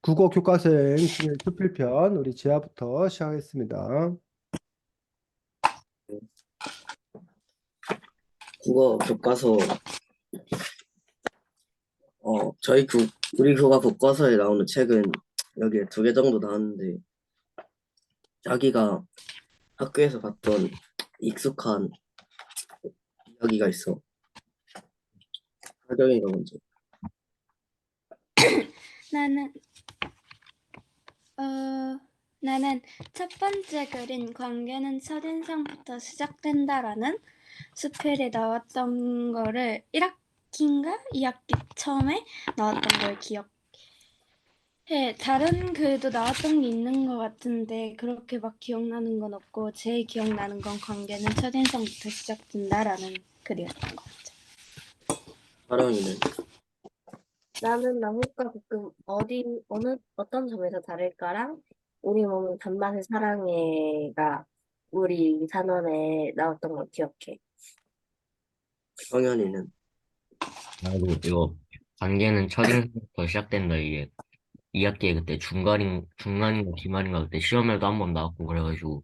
국어 교과서 여행 중에 수필편 우리 지하부터 시작하겠습니다. 국어 교과서 우리 교과 교과서에 나오는 책은 여기에 두 개 정도 나왔는데 자기가 학교에서 봤던 익숙한 이야기가 있어. 하경이가 먼저. 나는, 어, 나는 첫 번째 글인 관계는 첫인상부터 시작된다라는 수필이 나왔던 거를 1학기인가? 2학기 처음에 나왔던 걸 기억해. 다른 글도 나왔던 게 있는 것 같은데 그렇게 막 기억나는 건 없고 제일 기억나는 건 관계는 첫인상부터 시작된다라는 글이었던 것 같아. 하령이는 나는 나무과 볶음 어떤 점에서 다를까랑 우리 몸은 단맛을 사랑해가 우리 단원에 나왔던 걸 기억해. 성현이는 나도 이거 관계는 첫인상부터 시작된다 이게 2학기에 그때 중간인가 기말인가 그때 시험에도 한 번 나왔고 그래가지고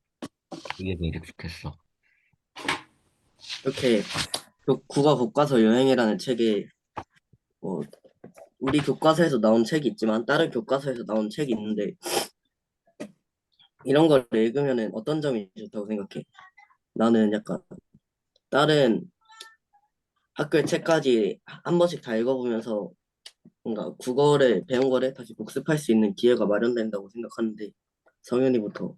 이게 되게 익숙했어. 이렇게 국어 교과서 여행이라는 책에 뭐 우리 교과서에서 나온 책이 있지만 다른 교과서에서 나온 책이 있는데 이런 걸 읽으면은 어떤 점이 좋다고 생각해? 나는 약간 다른 학교의 책까지 한 번씩 다 읽어보면서 뭔가 국어를 배운 거를 다시 복습할 수 있는 기회가 마련된다고 생각하는데 성현이부터.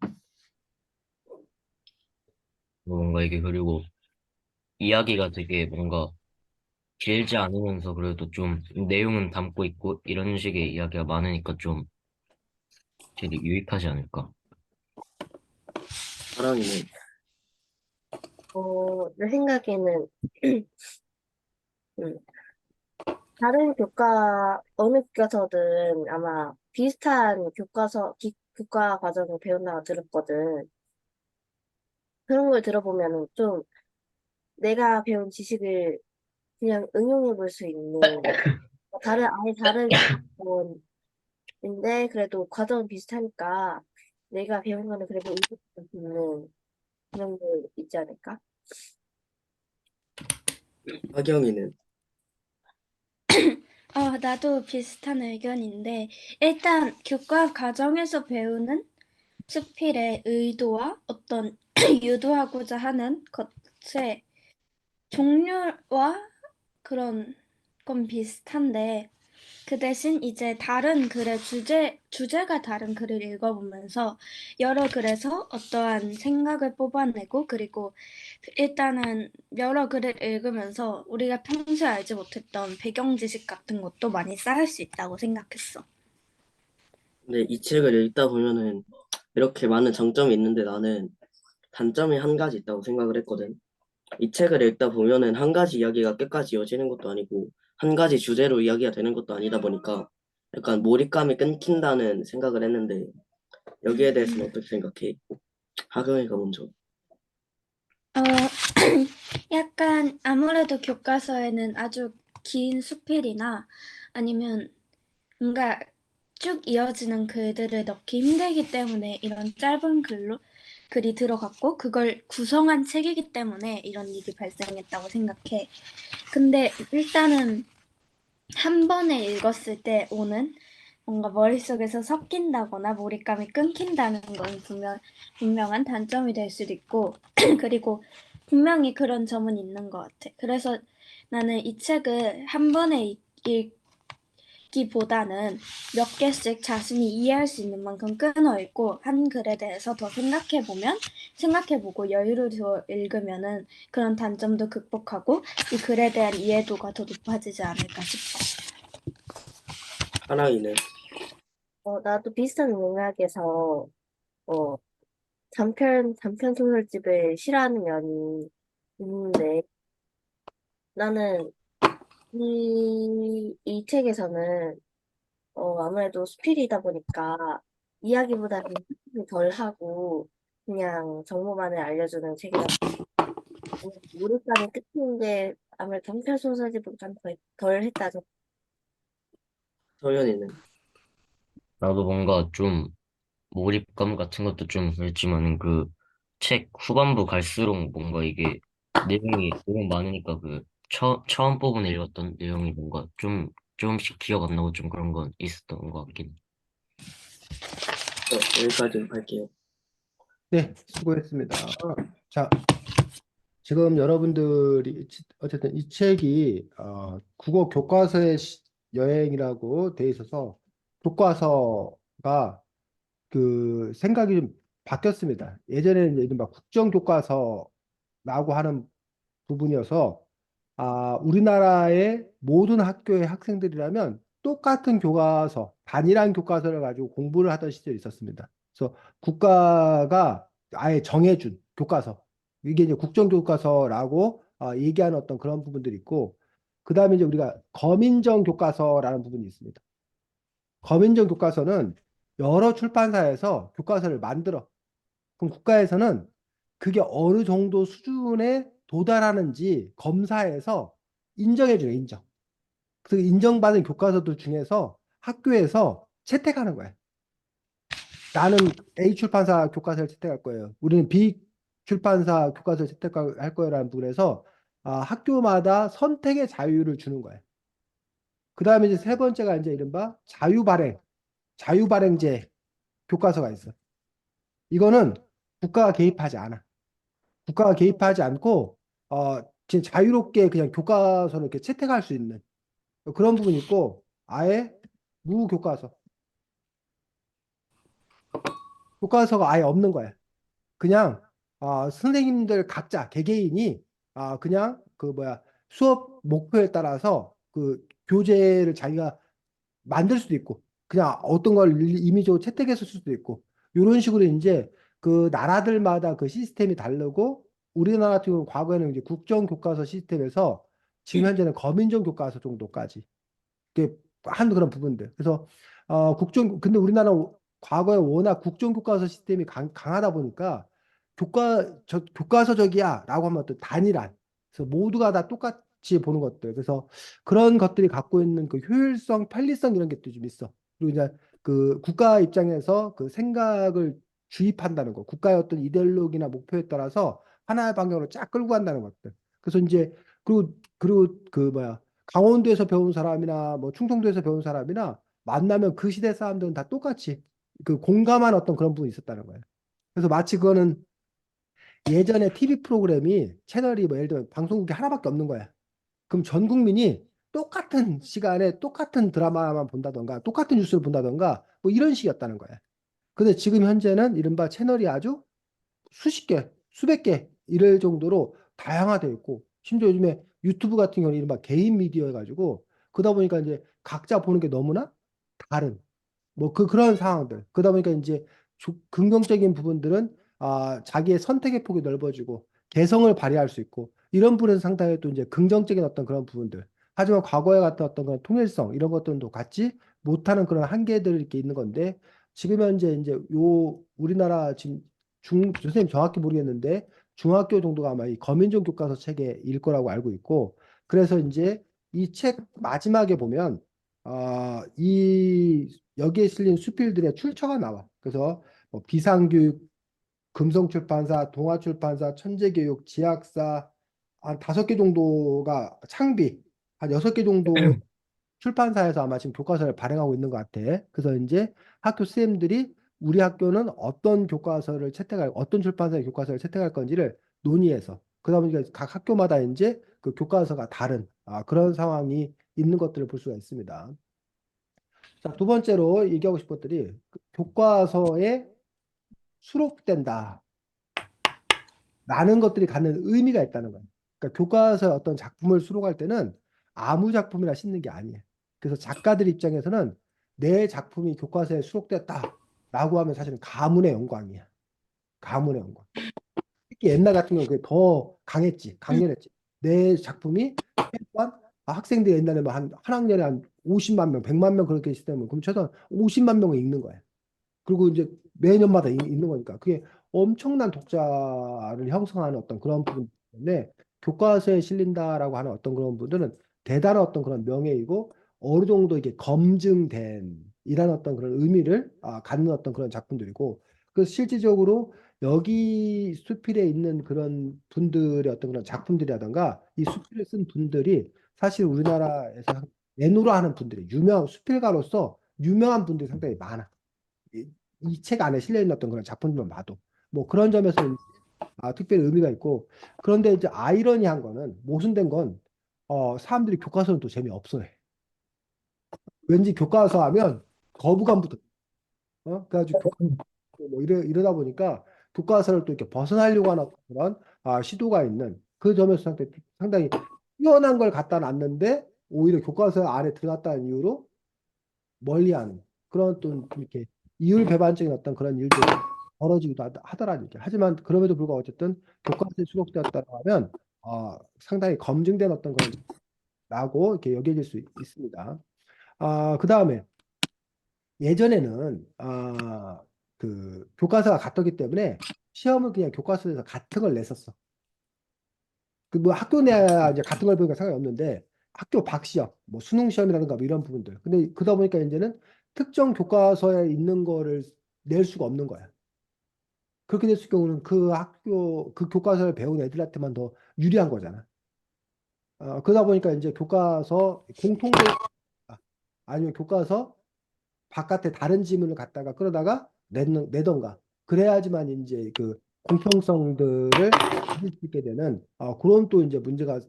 뭔가 이게 그리고 이야기가 되게 뭔가 길지 않으면서 그래도 좀 내용은 담고 있고 이런 식의 이야기가 많으니까 좀 되게 유익하지 않을까. 사랑이는 내 생각에는 음, 다른 어느 교과서든 아마 비슷한 교과 과정을 배운다고 들었거든. 그런 걸 들어보면은 좀 내가 배운 지식을 그냥 응용해 볼 수 있는 아예 다른 교과서인데 그래도 과정은 비슷하니까 내가 배운 거는 그래도 응용할 수 있는 그런 게 있지 않을까? 하경이는 나도 비슷한 의견인데, 일단 교과 과정에서 배우는 수필의 의도와 어떤 유도하고자 하는 것의 종류와 그런 건 비슷한데, 그 대신 이제 다른 글의 주제가 다른 글을 읽어보면서 여러 글에서 어떠한 생각을 뽑아내고, 그리고 일단은 여러 글을 읽으면서 우리가 평소에 알지 못했던 배경 지식 같은 것도 많이 쌓을 수 있다고 생각했어. 근데 이 책을 읽다 보면은 이렇게 많은 장점이 있는데 나는 단점이 한 가지 있다고 생각을 했거든. 이 책을 읽다 보면은 한 가지 이야기가 끝까지 이어지는 것도 아니고 한 가지 주제로 이야기가 되는 것도 아니다 보니까 약간 몰입감이 끊긴다는 생각을 했는데 여기에 대해서는 어떻게 생각해? 하경이가 먼저. 어, 약간 아무래도 교과서에는 아주 긴 수필이나 아니면 뭔가 쭉 이어지는 글들을 넣기 힘들기 때문에 이런 짧은 글이 들어갔고 그걸 구성한 책이기 때문에 이런 일이 발생했다고 생각해. 근데 일단은 한 번에 읽었을 때 오는 뭔가 머릿속에서 섞인다거나 몰입감이 끊긴다는 건 분명한 단점이 될 수도 있고, 그리고 분명히 그런 점은 있는 것 같아. 그래서 나는 이 책을 한 번에 읽기보다는 몇 개씩 자신이 이해할 수 있는 만큼 끊어 읽고 한 글에 대해서 더 생각해보고 여유를 더 읽으면은 그런 단점도 극복하고 이 글에 대한 이해도가 더 높아지지 않을까 싶어. 하랑이는 나도 비슷한 맥락에서 어, 단편 소설집을 싫어하는 면이 있는데 나는 이 책에서는 아무래도 수필이다 보니까 이야기보다는 덜 하고 그냥 정보만을 알려주는 책이다 보니 몰입감이 끝인 게 아무래도 단편 소설집보다는 덜 했다죠. 성현이는 나도 뭔가 좀 몰입감 같은 것도 좀 그렇지만은 그 책 후반부 갈수록 뭔가 이게 내용이 너무 많으니까 그 처음 부분에 읽었던 내용이 뭔가 좀 조금씩 기억 안 나고 좀 그런 건 있었던 것 같긴 해. 여기까지 할게요. 네, 수고했습니다. 자, 지금 여러분들이 어쨌든 이 책이 국어 교과서의 여행이라고 돼 있어서 교과서가 그 생각이 좀 바뀌었습니다. 예전에는 이른바 국정교과서라고 하는 부분이어서 우리나라의 모든 학교의 학생들이라면 똑같은 교과서, 단일한 교과서를 가지고 공부를 하던 시절이 있었습니다. 그래서 국가가 아예 정해준 교과서, 이게 이제 국정교과서라고 얘기하는 어떤 그런 부분들이 있고, 그 다음에 이제 우리가 거민정 교과서라는 부분이 있습니다. 거민정 교과서는 여러 출판사에서 교과서를 만들어. 그럼 국가에서는 그게 어느 정도 수준에 도달하는지 검사해서 인정해줘요, 인정. 그 인정받은 교과서들 중에서 학교에서 채택하는 거예요. 나는 A 출판사 교과서를 채택할 거예요. 우리는 B 출판사 교과서를 채택할 거예요라는 부분에서 학교마다 선택의 자유를 주는 거예요. 그 다음에 이제 세 번째가 이제 이른바 자유발행제 교과서가 있어. 이거는 국가가 개입하지 않아. 국가가 개입하지 않고 진짜 자유롭게 그냥 교과서를 이렇게 채택할 수 있는 그런 부분이 있고 아예 무교과서. 교과서가 아예 없는 거야. 그냥 선생님들 각자 개개인이 그냥 그 뭐야 수업 목표에 따라서 그 교재를 자기가 만들 수도 있고 그냥 어떤 걸 임의적으로 채택해서 쓸 수도 있고 이런 식으로 이제 그 나라들마다 그 시스템이 다르고 우리나라 같은 경우는 과거에는 이제 국정교과서 시스템에서 지금 현재는 거민정 교과서 정도까지 이렇게 한 그런 부분들. 그래서 근데 우리나라 과거에 워낙 국정교과서 시스템이 강하다 보니까 교과서적이야라고 하면 또 단일한. 그래서 모두가 다 똑같이 보는 것들. 그래서 그런 것들이 갖고 있는 그 효율성, 편리성 이런 것도 좀 있어. 그리고 이제 그 국가 입장에서 그 생각을 주입한다는 거. 국가의 어떤 이데올로기나 목표에 따라서 하나의 방향으로 쫙 끌고 간다는 것들. 그래서 이제 그리고 그 뭐야 강원도에서 배운 사람이나 뭐 충청도에서 배운 사람이나 만나면 그 시대 사람들은 다 똑같이 그 공감한 어떤 그런 부분이 있었다는 거예요. 그래서 마치 그거는 예전에 TV 프로그램이 채널이 뭐 예를 들면 방송국이 하나밖에 없는 거야. 그럼 전 국민이 똑같은 시간에 똑같은 드라마만 본다던가 똑같은 뉴스를 본다던가 뭐 이런 식이었다는 거야. 근데 지금 현재는 이른바 채널이 아주 수십 개, 수백 개 이럴 정도로 다양화되어 있고 심지어 요즘에 유튜브 같은 경우는 이른바 개인 미디어 해가지고 그러다 보니까 이제 각자 보는 게 너무나 다른 뭐 그런 상황들. 그러다 보니까 이제 긍정적인 부분들은 자기의 선택의 폭이 넓어지고 개성을 발휘할 수 있고 이런 부분에서 상당히 또 이제 긍정적인 어떤 그런 부분들. 하지만 과거에 같은 어떤 그런 통일성 이런 것들도 갖지 못하는 그런 한계들이 이렇게 있는 건데 지금 현재 이제 요 우리나라 지금 선생님 정확히 모르겠는데 중학교 정도가 아마 이 거민정 교과서 책일 거라고 알고 있고 그래서 이제 이 책 마지막에 보면 이 여기에 실린 수필들의 출처가 나와. 그래서 뭐 비상교육, 금성출판사, 동아출판사, 천재교육, 지학사 한 5개 정도가 창비, 한 6개 정도 출판사에서 아마 지금 교과서를 발행하고 있는 것 같아. 그래서 이제 학교 선생님들이 우리 학교는 어떤 교과서를 채택할, 어떤 출판사의 교과서를 채택할 건지를 논의해서 그러다 보니까 각 학교마다 이제 그 교과서가 다른 그런 상황이 있는 것들을 볼 수가 있습니다. 자, 두 번째로 얘기하고 싶은 것들이 교과서에 수록된다. 라는 것들이 갖는 의미가 있다는 거예요. 그러니까 교과서에 어떤 작품을 수록할 때는 아무 작품이나 싣는 게 아니에요. 그래서 작가들 입장에서는 내 작품이 교과서에 수록됐다라고 하면 사실은 가문의 영광이야. 가문의 영광. 특히 옛날 같은 경우는 그게 더 강했지, 강렬했지. 내 작품이 최소한 학생들이 옛날에 뭐한 학년에 한 50만 명, 100만 명 그렇게 있으면 그럼 최소한 50만 명을 읽는 거예요. 그리고 이제 매년마다 있는 거니까 그게 엄청난 독자를 형성하는 어떤 그런 부분 때문에 교과서에 실린다라고 하는 어떤 그런 분들은 대단한 어떤 그런 명예이고 어느 정도 이게 검증된 이란 어떤 그런 의미를 갖는 어떤 그런 작품들이고, 그 실질적으로 여기 수필에 있는 그런 분들의 어떤 그런 작품들이라던가 이 수필을 쓴 분들이 사실 우리나라에서 내노라 하는 분들이 유명 수필가로서 유명한 분들이 상당히 많아. 이 책 안에 실려 있는 어떤 그런 작품들만 봐도 뭐 그런 점에서 특별히 의미가 있고, 그런데 이제 아이러니한 거는 모순된 건 사람들이 교과서는 또 재미없어 해. 왠지 교과서 하면 거부감부터 그래가지고 뭐 이러다 보니까 교과서를 또 이렇게 벗어나려고 하는 그런 시도가 있는 그 점에서 상당히 뛰어난 걸 갖다 놨는데 오히려 교과서 안에 들어갔다는 이유로 멀리하는 그런 또 이렇게 이율배반적인 어떤 그런 일들이 벌어지기도 하더라는 얘기. 하지만 그럼에도 불구하고 어쨌든 교과서에 수록되었다고 하면 상당히 검증된 어떤 그런 라고 이렇게 여겨질 수 있습니다. 그 다음에 예전에는 그 교과서가 같았기 때문에 시험을 그냥 교과서에서 같은 걸 냈었어. 그 뭐 학교 내야 이제 같은 걸 보니까 상관이 없는데 학교 밖 시험, 뭐 수능 시험이라든가 뭐 이런 부분들. 근데 그러다 보니까 이제는 특정 교과서에 있는 거를 낼 수가 없는 거야. 그렇게 됐을 경우는 그 학교 그 교과서를 배운 애들한테만 더 유리한 거잖아. 그러다 보니까 이제 교과서 공통된 아니면 교과서 바깥에 다른 지문을 갖다가 끌어다가 내던가 그래야지만 이제 그 공평성들을 가질 수 있게 되는 그런 또 이제 문제가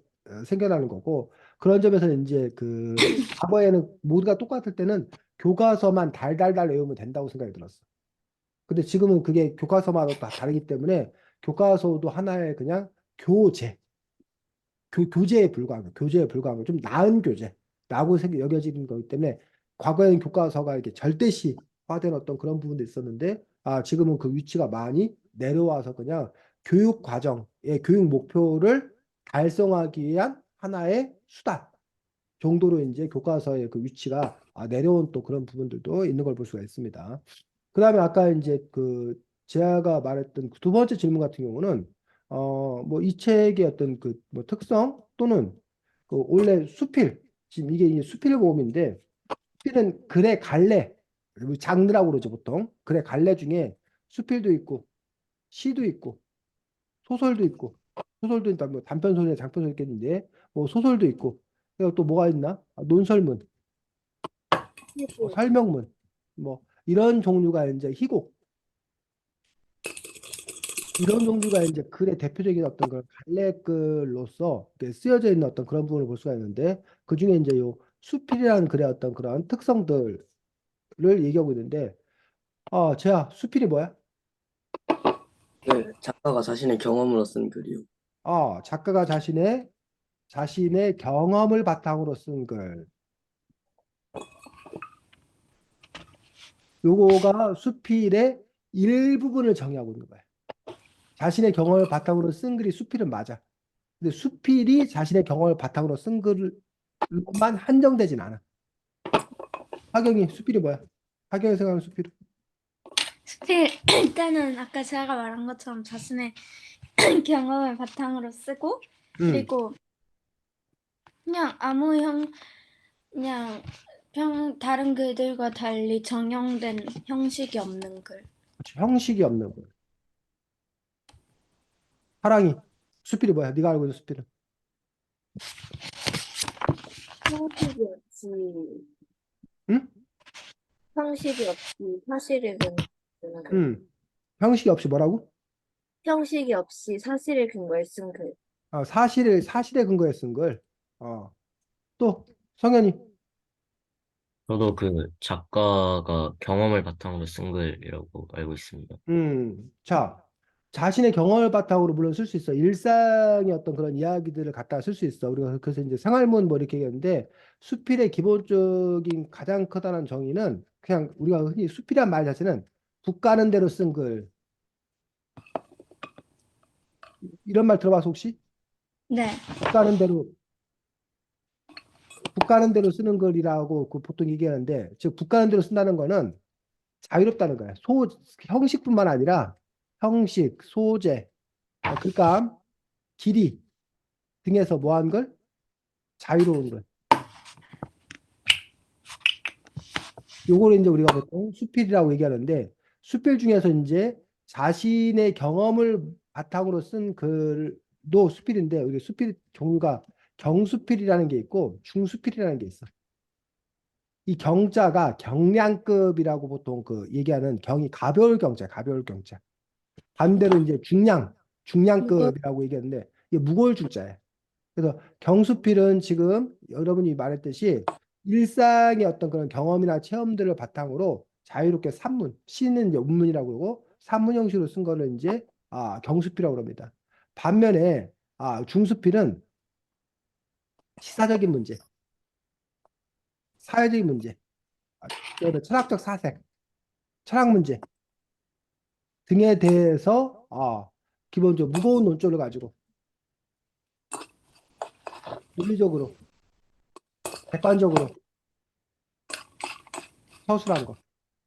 생겨나는 거고, 그런 점에서 이제 그 과거에는 모두가 똑같을 때는 교과서만 달달달 외우면 된다고 생각이 들었어. 근데 지금은 그게 교과서마다 다 다르기 때문에 교과서도 하나의 그냥 교재 교재에 불과한 거, 좀 나은 교재라고 여겨지는 거기 때문에 과거에는 교과서가 이렇게 절대시화된 어떤 그런 부분도 있었는데 지금은 그 위치가 많이 내려와서 그냥 교육 과정의 교육 목표를 달성하기 위한 하나의 수단 정도로 이제 교과서의 그 위치가 내려온 또 그런 부분들도 있는 걸 볼 수가 있습니다. 그다음에 아까 이제 그 제아가 말했던 그두 번째 질문 같은 경우는 뭐 이 책의 어떤 그 뭐 특성 또는 그 원래 수필 지금 이게 이제 수필 모음인데 수필은 글의 갈래 그리고 장르라고 그러죠 보통 글의 갈래 중에 수필도 있고 시도 있고 소설도 있고 소설도 있다 뭐 단편 소설 장편 소설 있겠는데 뭐 소설도 있고 그리고 또 뭐가 있나 논설문 뭐 설명문 뭐 이런 종류가 이제 희곡 이런 종류가 이제 글의 대표적인 어떤 그런 갈래글로서 이렇게 쓰여져 있는 어떤 그런 부분을 볼 수가 있는데 그 중에 이제 요 수필이라는 글의 어떤 그런 특성들을 얘기하고 있는데 제야 수필이 뭐야? 네, 작가가 자신의 경험으로 쓴 글이요. 작가가 자신의 경험을 바탕으로 쓴 글. 요거가 수필의 일부분을 정의하고 있는 거야. 자신의 경험을 바탕으로 쓴 글이 수필은 맞아. 근데 수필이 자신의 경험을 바탕으로 쓴 글로만 한정되진 않아. 하경이 수필이 뭐야? 하경이 생각하는 수필. 수필 일단은 아까 제가 말한 것처럼 자신의 경험을 바탕으로 쓰고 음, 그리고 그냥 그냥 다른 글들과 달리 정형된 형식이 없는 글. 형식이 없는 거. 하랑이 수필이 뭐야? 네가 알고 있는 수필은? 형식이 없이 응? 형식이 없이 사실을 쓰는 글. 형식이 없이 뭐라고? 형식이 없이 사실을 근거해 쓴 글. 사실에 근거해 쓴 걸. 또 성현이. 저도 그 작가가 경험을 바탕으로 쓴 글이라고 알고 있습니다. 자, 자신의 경험을 바탕으로 물론 쓸 수 있어. 일상의 어떤 그런 이야기들을 갖다가 쓸 수 있어. 우리가 그래서 이제 생활문 뭐 이렇게 얘기하는데 수필의 기본적인 가장 커다란 정의는 그냥 우리가 흔히 수필이란 말 자체는 북 가는 대로 쓴 글. 이런 말 들어봐서 혹시? 네. 북 가는 대로 북 가는 대로 쓰는 글이라고 보통 얘기하는데 즉 북 가는 대로 쓴다는 거는 자유롭다는 거야. 형식뿐만 아니라 형식, 소재, 글감, 길이 등에서 뭐한 걸? 자유로운 걸. 요거를 이제 우리가 보통 수필이라고 얘기하는데 수필 중에서 이제 자신의 경험을 바탕으로 쓴 글도 수필인데 우리 수필 종류가 경수필이라는 게 있고 중수필이라는 게 있어. 이 경자가 경량급이라고 보통 그 얘기하는 경이 가벼울 경자, 가벼울 경자. 반대로 이제 중량급이라고 얘기하는데 이게 무거울 줄자예요. 그래서 경수필은 지금 여러분이 말했듯이 일상의 어떤 그런 경험이나 체험들을 바탕으로 자유롭게 산문, 시는 이제 운문이라고 그러고 산문 형식으로 쓴 거를 이제 경수필이라고 합니다. 반면에 중수필은 시사적인 문제, 사회적인 문제, 그다음에 철학적 사색, 철학 문제 등에 대해서 기본적으로 무거운 논조를 가지고 논리적으로, 객관적으로 서술한 거.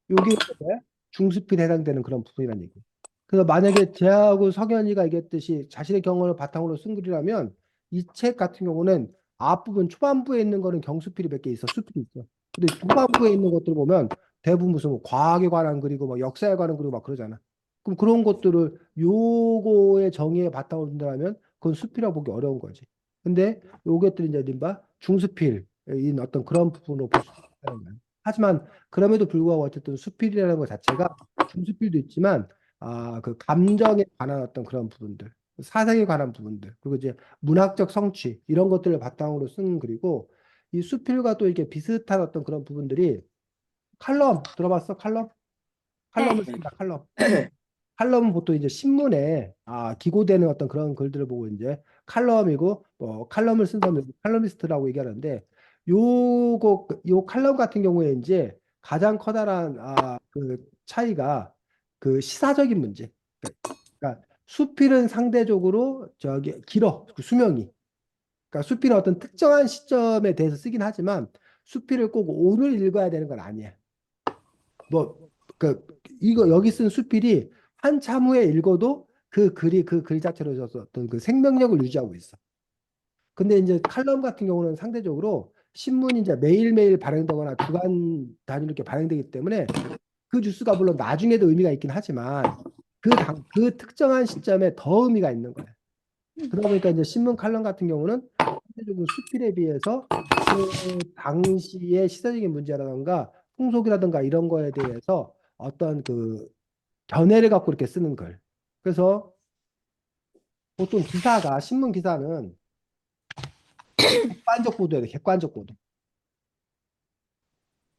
요게 이제 중수필에 해당되는 그런 부분이라는 얘기예요. 그래서 만약에 제하고 석연이가 얘기했듯이 자신의 경험을 바탕으로 쓴 글이라면 이 책 같은 경우는 앞부분 초반부에 있는 거는 경수필이 몇 개 있어. 수필이 있어. 근데 중반부에 있는 것들 보면 대부분 무슨 뭐 과학에 관한 글이고 막 역사에 관한 글이고 막 그러잖아. 그럼 그런 것들을 요거의 정의에 바탕으로 둔다면 그건 수필이라고 보기 어려운 거지. 근데 요것들이 이제 림바 중수필인 어떤 그런 부분으로 볼 수 있다는 거야. 하지만 그럼에도 불구하고 어쨌든 수필이라는 것 자체가 중수필도 있지만 그 감정에 관한 어떤 그런 부분들, 사색에 관한 부분들, 그리고 이제 문학적 성취 이런 것들을 바탕으로 쓴 글이고 이 수필과 또 이렇게 비슷한 어떤 그런 부분들이 칼럼 들어봤어? 칼럼? 칼럼을 네. 쓴다. 칼럼. 칼럼은 보통 이제 신문에 기고되는 어떤 그런 글들을 보고 이제 칼럼이고 뭐 칼럼을 쓴 사람을 칼럼니스트라고 얘기하는데 요 칼럼 같은 경우에 이제 가장 커다란 그 차이가 그 시사적인 문제. 그러니까 수필은 상대적으로 저기 길어 그 수명이. 그러니까 수필은 어떤 특정한 시점에 대해서 쓰긴 하지만 수필을 꼭 오늘 읽어야 되는 건 아니야. 뭐, 그, 이거 여기 쓴 수필이 한참 후에 읽어도 그 글이 그 글 자체로 있어서 어떤 그 생명력을 유지하고 있어. 근데 이제 칼럼 같은 경우는 상대적으로 신문이 이제 매일매일 발행되거나 주간 단위로 이렇게 발행되기 때문에 그 뉴스가 물론 나중에도 의미가 있긴 하지만 그 특정한 시점에 더 의미가 있는 거야. 그러다 보니까 이제 신문 칼럼 같은 경우는 상대적으로 수필에 비해서 그 당시의 시대적인 문제라든가 풍속이라든가 이런 거에 대해서 어떤 그 견해를 갖고 이렇게 쓰는 글. 그래서 보통 기사가 신문 기사는 객관적 보도해야 돼. 객관적 보도.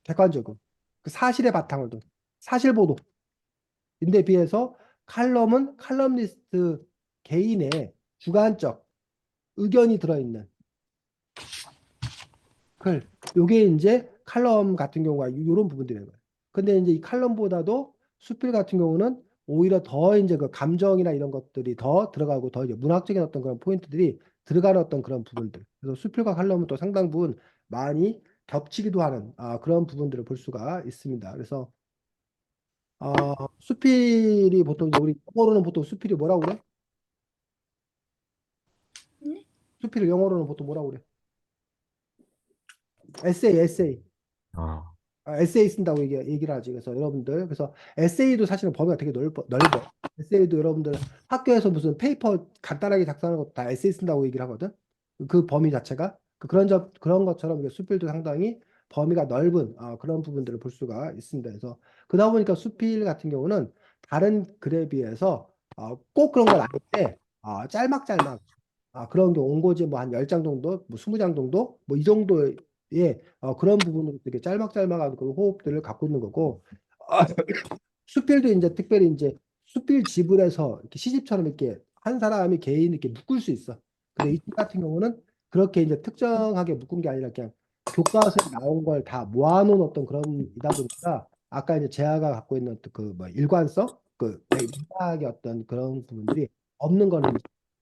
객관적으로. 그 사실의 바탕을 둔 사실 보도인데 비해서 칼럼은 칼럼니스트 개인의 주관적 의견이 들어있는 글. 요게 이제 칼럼 같은 경우가 이런 부분들인 거예요. 근데 이제 이 칼럼보다도 수필 같은 경우는 오히려 더 이제 그 감정이나 이런 것들이 더 들어가고 더 이제 문학적인 어떤 그런 포인트들이 들어가는 어떤 그런 부분들. 그래서 수필과 칼럼은 또 상당 부분 많이 겹치기도 하는 그런 부분들을 볼 수가 있습니다. 그래서 수필이 보통 이제 우리 영어로는 보통 수필이 뭐라고 그래? 네? 수필을 영어로는 보통 뭐라고 그래? 에세이. 아, 에세이 쓴다고 얘기를 하지. 그래서 여러분들, 그래서 에세이도 사실은 범위가 되게 넓어. 에세이도 여러분들 학교에서 무슨 페이퍼 간단하게 작성하는 것도 다 에세이 쓴다고 얘기를 하거든. 그 범위 자체가. 그런 것처럼 이게 수필도 상당히 범위가 넓은 그런 부분들을 볼 수가 있습니다. 그래서 그러다 보니까 수필 같은 경우는 다른 글에 비해서 꼭 그런 건 아닌데 짤막짤막 그런 게 온고지 뭐 한 10장 정도, 뭐 20장 정도, 뭐 이 정도의 그런 부분으로 되게 짤막짤막한 그 호흡들을 갖고 있는 거고 수필도 이제 특별히 이제 수필 집을 해서 이렇게 시집처럼 이렇게 한 사람이 개인 이렇게 묶을 수 있어. 근데 이 집 같은 경우는 그렇게 이제 특정하게 묶은 게 아니라 그냥 교과서에 나온 걸 다 모아놓은 어떤 그런 이다 보니까 아까 이제 재하가 갖고 있는 그뭐 일관성, 그 맥락의 어떤 그런 부분들이 없는 거는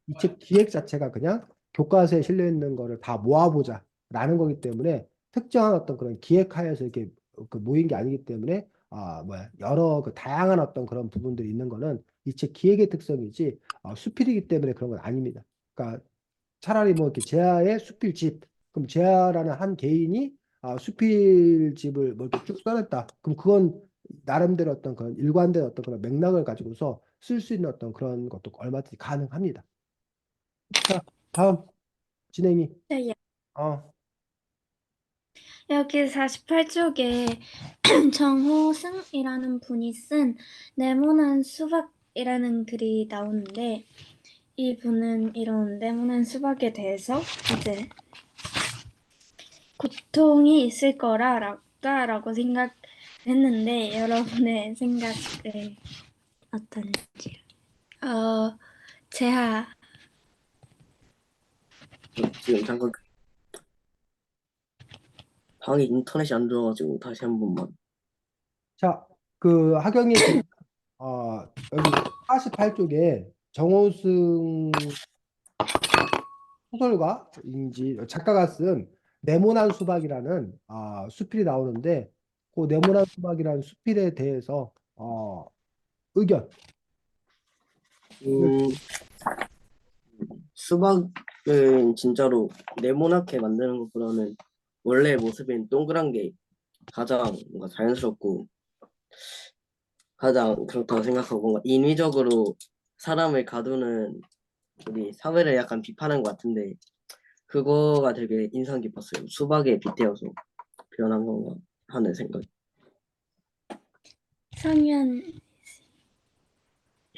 이 책 기획 자체가 그냥 교과서에 실려 있는 거를 다 모아보자라는 거기 때문에 특정한 어떤 그런 기획하에서 이렇게 그 모인 게 아니기 때문에 뭐야 여러 그 다양한 어떤 그런 부분들이 있는 거는 이 책 기획의 특성이지 수필이기 때문에 그런 건 아닙니다. 그러니까 차라리 뭐 이렇게 제아의 수필집 그럼 제아라는 한 개인이 수필집을 뭐 이렇게 쭉 써냈다. 그럼 그건 나름대로 어떤 그런 일관된 어떤 그런 맥락을 가지고서 쓸 수 있는 어떤 그런 것도 얼마든지 가능합니다. 자, 다음 진행이. 네, 예. 어, 여기 48쪽에 정호승이라는 분이 쓴 네모난 수박이라는 글이 나오는데 이 분은 이런 네모난 수박에 대해서 이제 고통이 있을 거라고 생각했는데 여러분의 생각은 어떤지. 제가 지금 잠깐 방에 인터넷이 안 좋아가지고 다시 한 번만. 자, 그 하경이 여기 48쪽에 정호승 소설가인지 작가가 쓴 네모난 수박이라는 수필이 나오는데 그 네모난 수박이라는 수필에 대해서 의견. 음, 수박은 진짜로 네모나게 만드는 것보다는 원래 모습인 동그란 게 가장 뭔가 자연스럽고 가장 그렇다고 생각하고 뭔가 인위적으로 사람을 가두는 우리 사회를 약간 비판한 것 같은데 그거가 되게 인상 깊었어요. 수박에 빗대어서 표현한 건가 하는 생각. 성현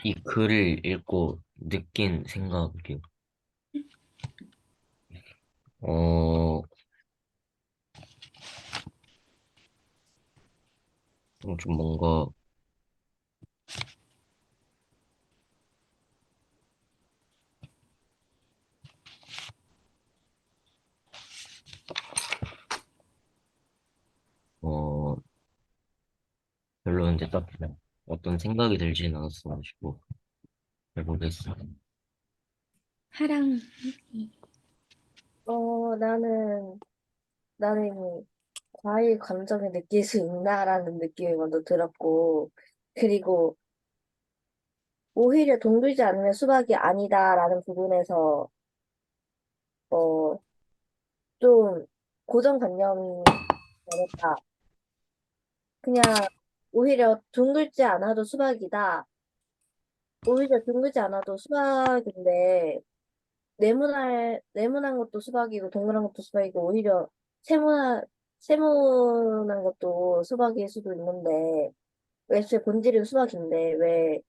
이 글을 읽고 느낀 생각이요. 어, 좀 뭔가, 어, 별로 이제 딱 어떤 생각이 들지는 않았어가지고, 잘 모르겠어. 하랑 나는 이미 과일 감정을 느낄 수 있나라는 느낌이 먼저 들었고, 그리고 오히려 동글지 않으면 수박이 아니다라는 부분에서, 어, 좀 고정관념이 어렵다. 그냥 오히려 둥글지 않아도 수박이다. 오히려 둥글지 않아도 수박인데, 네모난 것도 수박이고, 동그란 것도 수박이고, 오히려 세모난 것도 수박일 수도 있는데, 애초에 본질은 수박인데,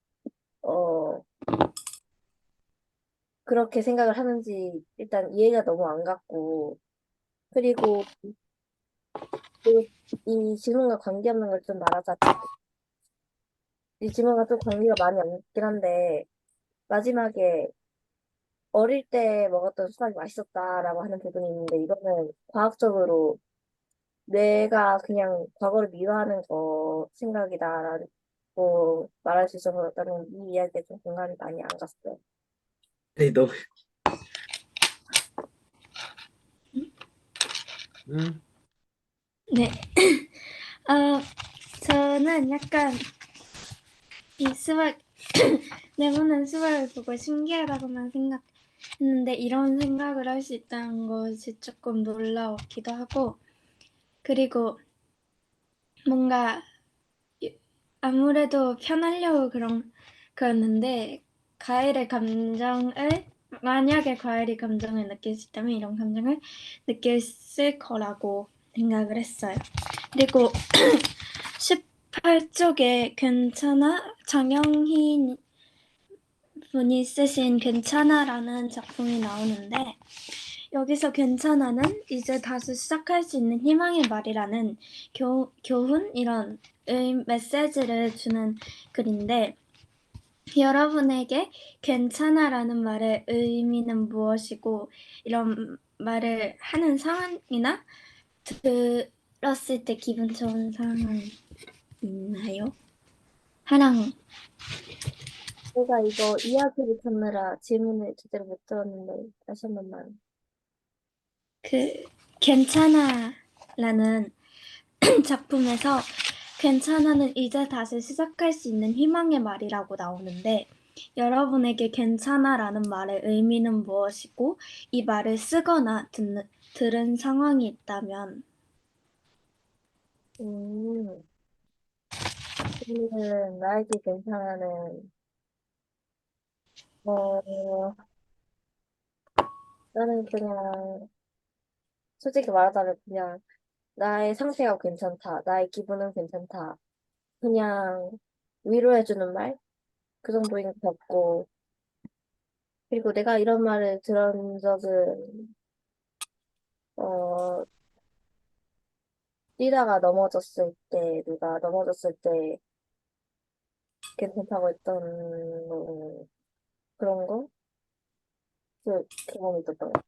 어, 그렇게 생각을 하는지 일단 이해가 너무 안 갔고, 그리고 이 질문과 관계없는 걸 좀 말하자면, 이 질문과 좀 관계가 많이 없긴 한데, 마지막에 어릴 때 먹었던 수박이 맛있었다라고 하는 부분이 있는데, 이거는 과학적으로 뇌가 그냥 과거를 미화하는 거 생각이다라고 말할 수 있어서 나는 이 이야기에 좀 공감이 많이 안 갔어요. 네, 너무 음, 네. 저는 약간 이 수박 네모난 수박을 보고 신기하다고만 생각했는데 이런 생각을 할 수 있다는 것이 조금 놀라웠기도 하고 그리고 뭔가 아무래도 편하려고 그랬는데 만약에 과일이 감정을 느낄 수 있다면 이런 감정을 느꼈을 거라고 생각을 했어요. 그리고 18쪽에 장영희 분이 쓰신 괜찮아라는 작품이 나오는데 여기서 괜찮아는 이제 다시 시작할 수 있는 희망의 말이라는 교훈 이런 메시지를 주는 글인데 여러분에게 괜찮아라는 말의 의미는 무엇이고 이런 말을 하는 상황이나 들었을 때 기분 좋은 상황이 있나요? 하랑 제가 이거 이야기를 듣느라 질문을 제대로 못 들었는데 다시 한 번만. 괜찮아라는 작품에서 괜찮아는 이제 다시 시작할 수 있는 희망의 말이라고 나오는데 여러분에게 괜찮아라는 말의 의미는 무엇이고 이 말을 쓰거나 들은 상황이 있다면 음, 그러면은 나에게 괜찮아는, 어, 나는 그냥, 솔직히 말하자면 그냥, 나의 상태가 괜찮다. 나의 기분은 괜찮다. 그냥, 위로해주는 말? 그 정도인 것 같고, 그리고 내가 이런 말을 들은 적은, 어, 뛰다가 넘어졌을 때, 누가 넘어졌을 때 괜찮다고 했던 그런 거? 그 경험이 있었던 것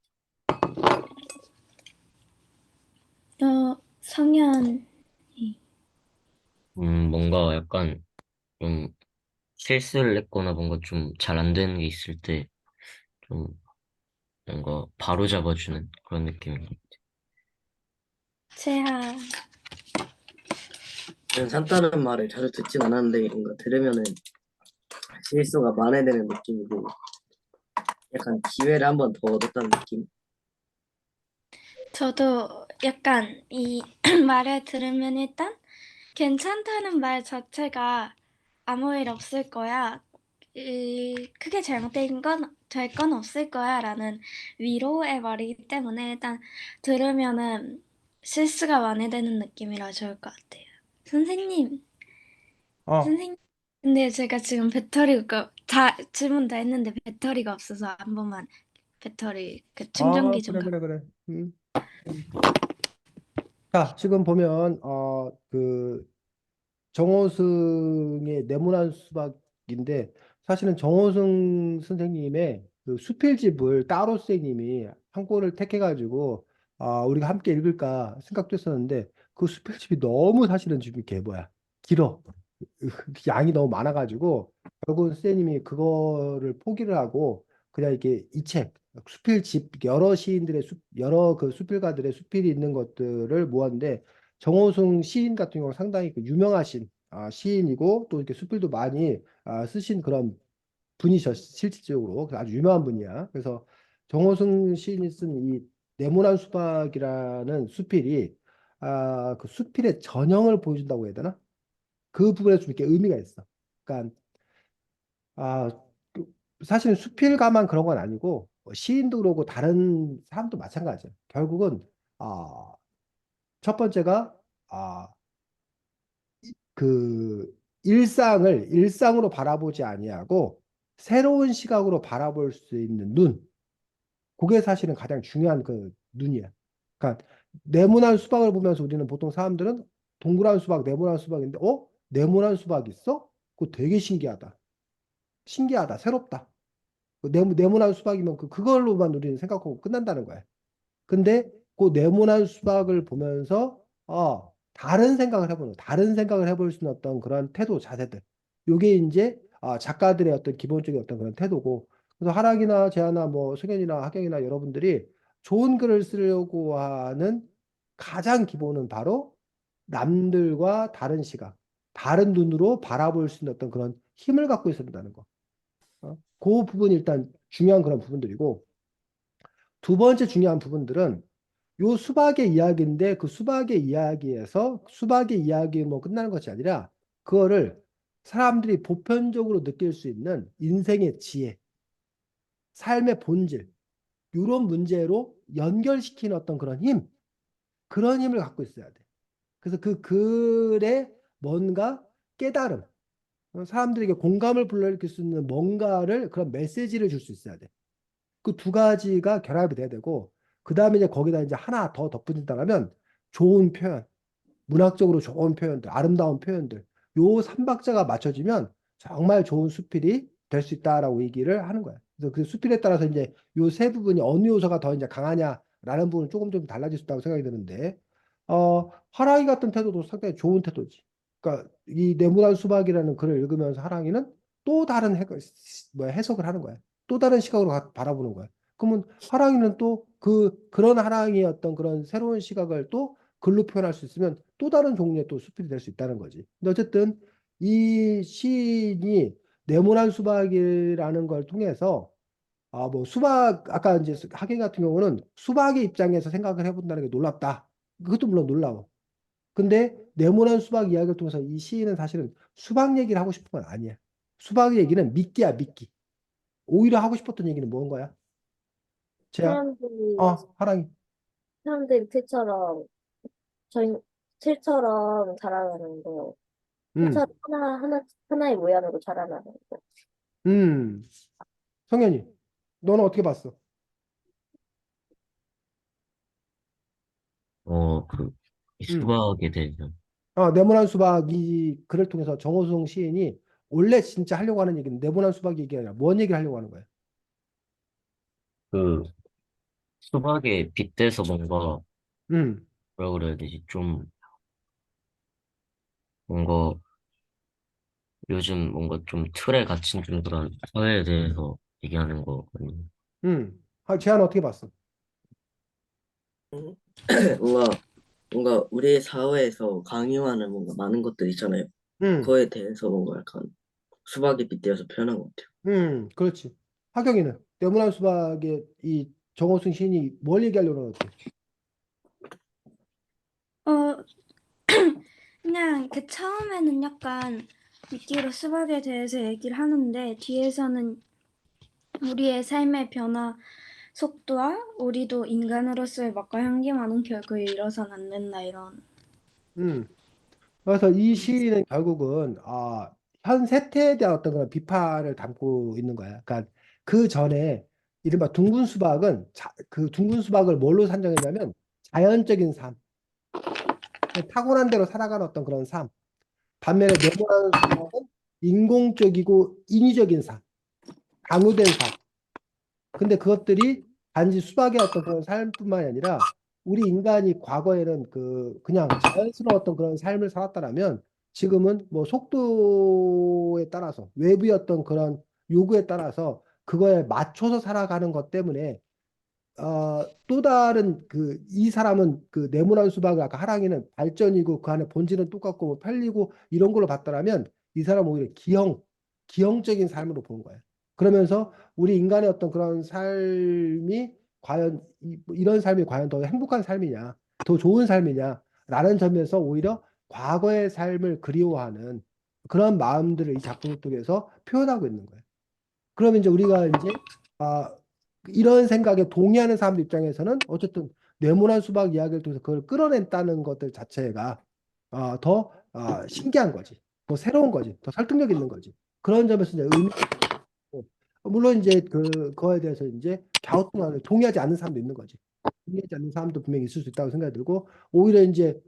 성현, 뭔가 약간 좀 실수를 했거나 뭔가 좀 잘 안 되는 게 있을 때 좀 뭔가 바로 잡아주는 그런 느낌인 것 채하, 괜찮다는 말을 자주 듣진 않았는데 뭔가 들으면은 실수가 만회되는 느낌이고 약간 기회를 한 번 더 얻었다는 느낌. 저도 약간 이 말을 들으면 일단 괜찮다는 말 자체가 아무 일 없을 거야. 크게 잘못된 건, 될 건 없을 거야. 라는 위로의 말이기 때문에 일단 들으면은 실수가 만회되는 느낌이라 좋을 것 같아요. 선생님, 어, 선생님. 근데 제가 지금 배터리가, 다, 질문 다 했는데 배터리가 없어서 한 번만 배터리, 그 충전기 좀 그래, 갖고. 그래, 그래. 자, 지금 보면, 정호승의 네모난 수박인데, 사실은 정호승 선생님의 그 수필집을 따로 선생님이 한 권을 택해가지고, 우리가 함께 읽을까 생각도 했었는데, 그 수필집이 너무 사실은 지금 이게 뭐야, 길어. 양이 너무 많아가지고 결국은 선생님이 그거를 포기를 하고 그냥 이게 이 책 수필집 여러 시인들의 여러 그 수필가들의 수필이 있는 것들을 모았는데 정호승 시인 같은 경우 상당히 그 유명하신 시인이고 또 이렇게 수필도 많이 쓰신 그런 분이셔 실질적으로 아주 유명한 분이야. 그래서 정호승 시인이 쓴 이 네모난 수박이라는 수필이 그 수필의 전형을 보여준다고 해야 되나? 그 부분에 좀 이렇게 의미가 있어. 그러니까 아, 사실은 수필가만 그런 건 아니고 시인도 그러고 다른 사람도 마찬가지야. 결국은 아, 첫 번째가 아, 그 일상을 일상으로 바라보지 아니하고 새로운 시각으로 바라볼 수 있는 눈. 그게 사실은 가장 중요한 그 눈이야. 그러니까 네모난 수박을 보면서 우리는 보통 사람들은 동그란 수박, 네모난 수박인데 네모난 수박 있어? 그거 되게 신기하다. 신기하다, 새롭다. 그 네모난 수박이면 그걸로만 우리는 생각하고 끝난다는 거야. 근데 그 네모난 수박을 보면서 다른 생각을 해보는, 다른 생각을 해볼 수 있는 어떤 그런 태도, 자세들. 요게 이제 작가들의 어떤 기본적인 어떤 그런 태도고. 그래서 하락이나 재하나 뭐 승현이나 하경이나 여러분들이 좋은 글을 쓰려고 하는 가장 기본은 바로 남들과 다른 시각, 다른 눈으로 바라볼 수 있는 어떤 그런 힘을 갖고 있어야 된다는 거. 그 부분이 일단 중요한 그런 부분들이고 두 번째 중요한 부분들은 요 수박의 이야기인데 그 수박의 이야기에서 수박의 이야기 뭐 끝나는 것이 아니라 그거를 사람들이 보편적으로 느낄 수 있는 인생의 지혜, 삶의 본질 이런 문제로 연결시키는 어떤 그런 힘, 그런 힘을 갖고 있어야 돼. 그래서 그 글에 뭔가 깨달음, 사람들에게 공감을 불러일으킬 수 있는 뭔가를 그런 메시지를 줄 수 있어야 돼. 그 두 가지가 결합이 돼야 되고 그 다음에 이제 거기다 이제 하나 더 덧붙인다면 좋은 표현, 문학적으로 좋은 표현들, 아름다운 표현들 요 삼박자가 맞춰지면 정말 좋은 수필이 될 수 있다라고 얘기를 하는 거야. 그래서 그 수필에 따라서 이제 요 세 부분이 어느 요소가 더 이제 강하냐라는 부분은 조금 좀 달라질 수 있다고 생각이 드는데 하랑이 같은 태도도 상당히 좋은 태도지. 그러니까 이 네모난 수박이라는 글을 읽으면서 하랑이는 또 다른 해석을 하는 거야. 또 다른 시각으로 바라보는 거야. 그러면 하랑이는 또 그런 하랑이의 어떤 그런 새로운 시각을 또 글로 표현할 수 있으면 또 다른 종류의 또 수필이 될 수 있다는 거지. 근데 어쨌든 이 시인이 네모난 수박이라는 걸 통해서 뭐 수박 아까 이제 하경 같은 경우는 수박의 입장에서 생각을 해본다는 게 놀랍다. 그것도 물론 놀라워. 근데 네모난 수박 이야기를 통해서 이 시인은 사실은 수박 얘기를 하고 싶은 건 아니야. 수박 얘기는 미끼야, 미끼. 오히려 하고 싶었던 얘기는 뭔 거야? 제야, 사람들이, 하랑이. 사람들이 저희, 틀처럼 자라나는 거. 음, 틀처럼 하나의 모양으로 자라나는 거. 음. 성현이, 너는 어떻게 봤어? 그 음. 수박에 대해서 네모난 수박 이 글을 통해서 정호승 시인이 원래 진짜 하려고 하는 얘기는 네모난 수박 얘기 아니라 뭔 얘기를 하려고 하는 거야? 그 수박에 빗대서 뭔가 음, 뭐라 그래야 되지? 좀 뭔가 요즘 뭔가 좀 틀에 갇힌 좀 그런 사회에 대해서 얘기하는 거거든요. 제안 어떻게 봤어? 음. 뭔가 뭔가 우리 사회에서 강요하는 뭔가 많은 것들 있잖아요. 음, 그거에 대해서 뭔가 약간 수박에 빗대어서 표현한 것 같아요. 그렇지. 하경이는 네모난 수박의 이 정호승 시인이 뭘 얘기하려고 하는지. 어, 그냥 그 처음에는 약간 미끼로 수박에 대해서 얘기를 하는데 뒤에서는 우리의 삶의 변화 속도와 우리도 인간으로서의 맛과 향기 많은 결과를 이뤄서는 안 된다 이런. 음, 그래서 이 시인은 결국은 현 세태에 대한 어떤 그런 비판을 담고 있는 거야. 그러니까 그 전에 이른바 둥근 수박은 그 둥근 수박을 뭘로 산정했냐면 자연적인 삶, 타고난 대로 살아가는 어떤 그런 삶. 반면에 네모난 수박은 인공적이고 인위적인 삶, 강요된 삶. 근데 그것들이 단지 수박의 어떤 그런 삶뿐만이 아니라 우리 인간이 과거에는 그냥 자연스러웠던 그런 삶을 살았다라면 지금은 뭐 속도에 따라서 외부의 어떤 그런 요구에 따라서 그거에 맞춰서 살아가는 것 때문에 또 다른 이 사람은 그 네모난 수박을 아까 하랑이는 발전이고 그 안에 본질은 똑같고 뭐 편리고 이런 걸로 봤다라면 이 사람은 오히려 기형적인 삶으로 보는 거예요. 그러면서 우리 인간의 어떤 그런 삶이 과연 이런 삶이 과연 더 행복한 삶이냐, 더 좋은 삶이냐라는 점에서 오히려 과거의 삶을 그리워하는 그런 마음들을 이 작품 속에서 표현하고 있는 거예요. 그러면 이제 우리가 이제 아, 이런 생각에 동의하는 사람들 입장에서는 어쨌든 네모난 수박 이야기를 통해서 그걸 끌어냈다는 것들 자체가 더 신기한 거지. 더 새로운 거지. 더 설득력 있는 거지. 그런 점에서 이제 의미가 있고 물론 이제 그거에 대해서 이제 갸우뚱하는 동의하지 않는 사람도 있는 거지. 동의하지 않는 사람도 분명히 있을 수 있다고 생각이 들고 오히려 이제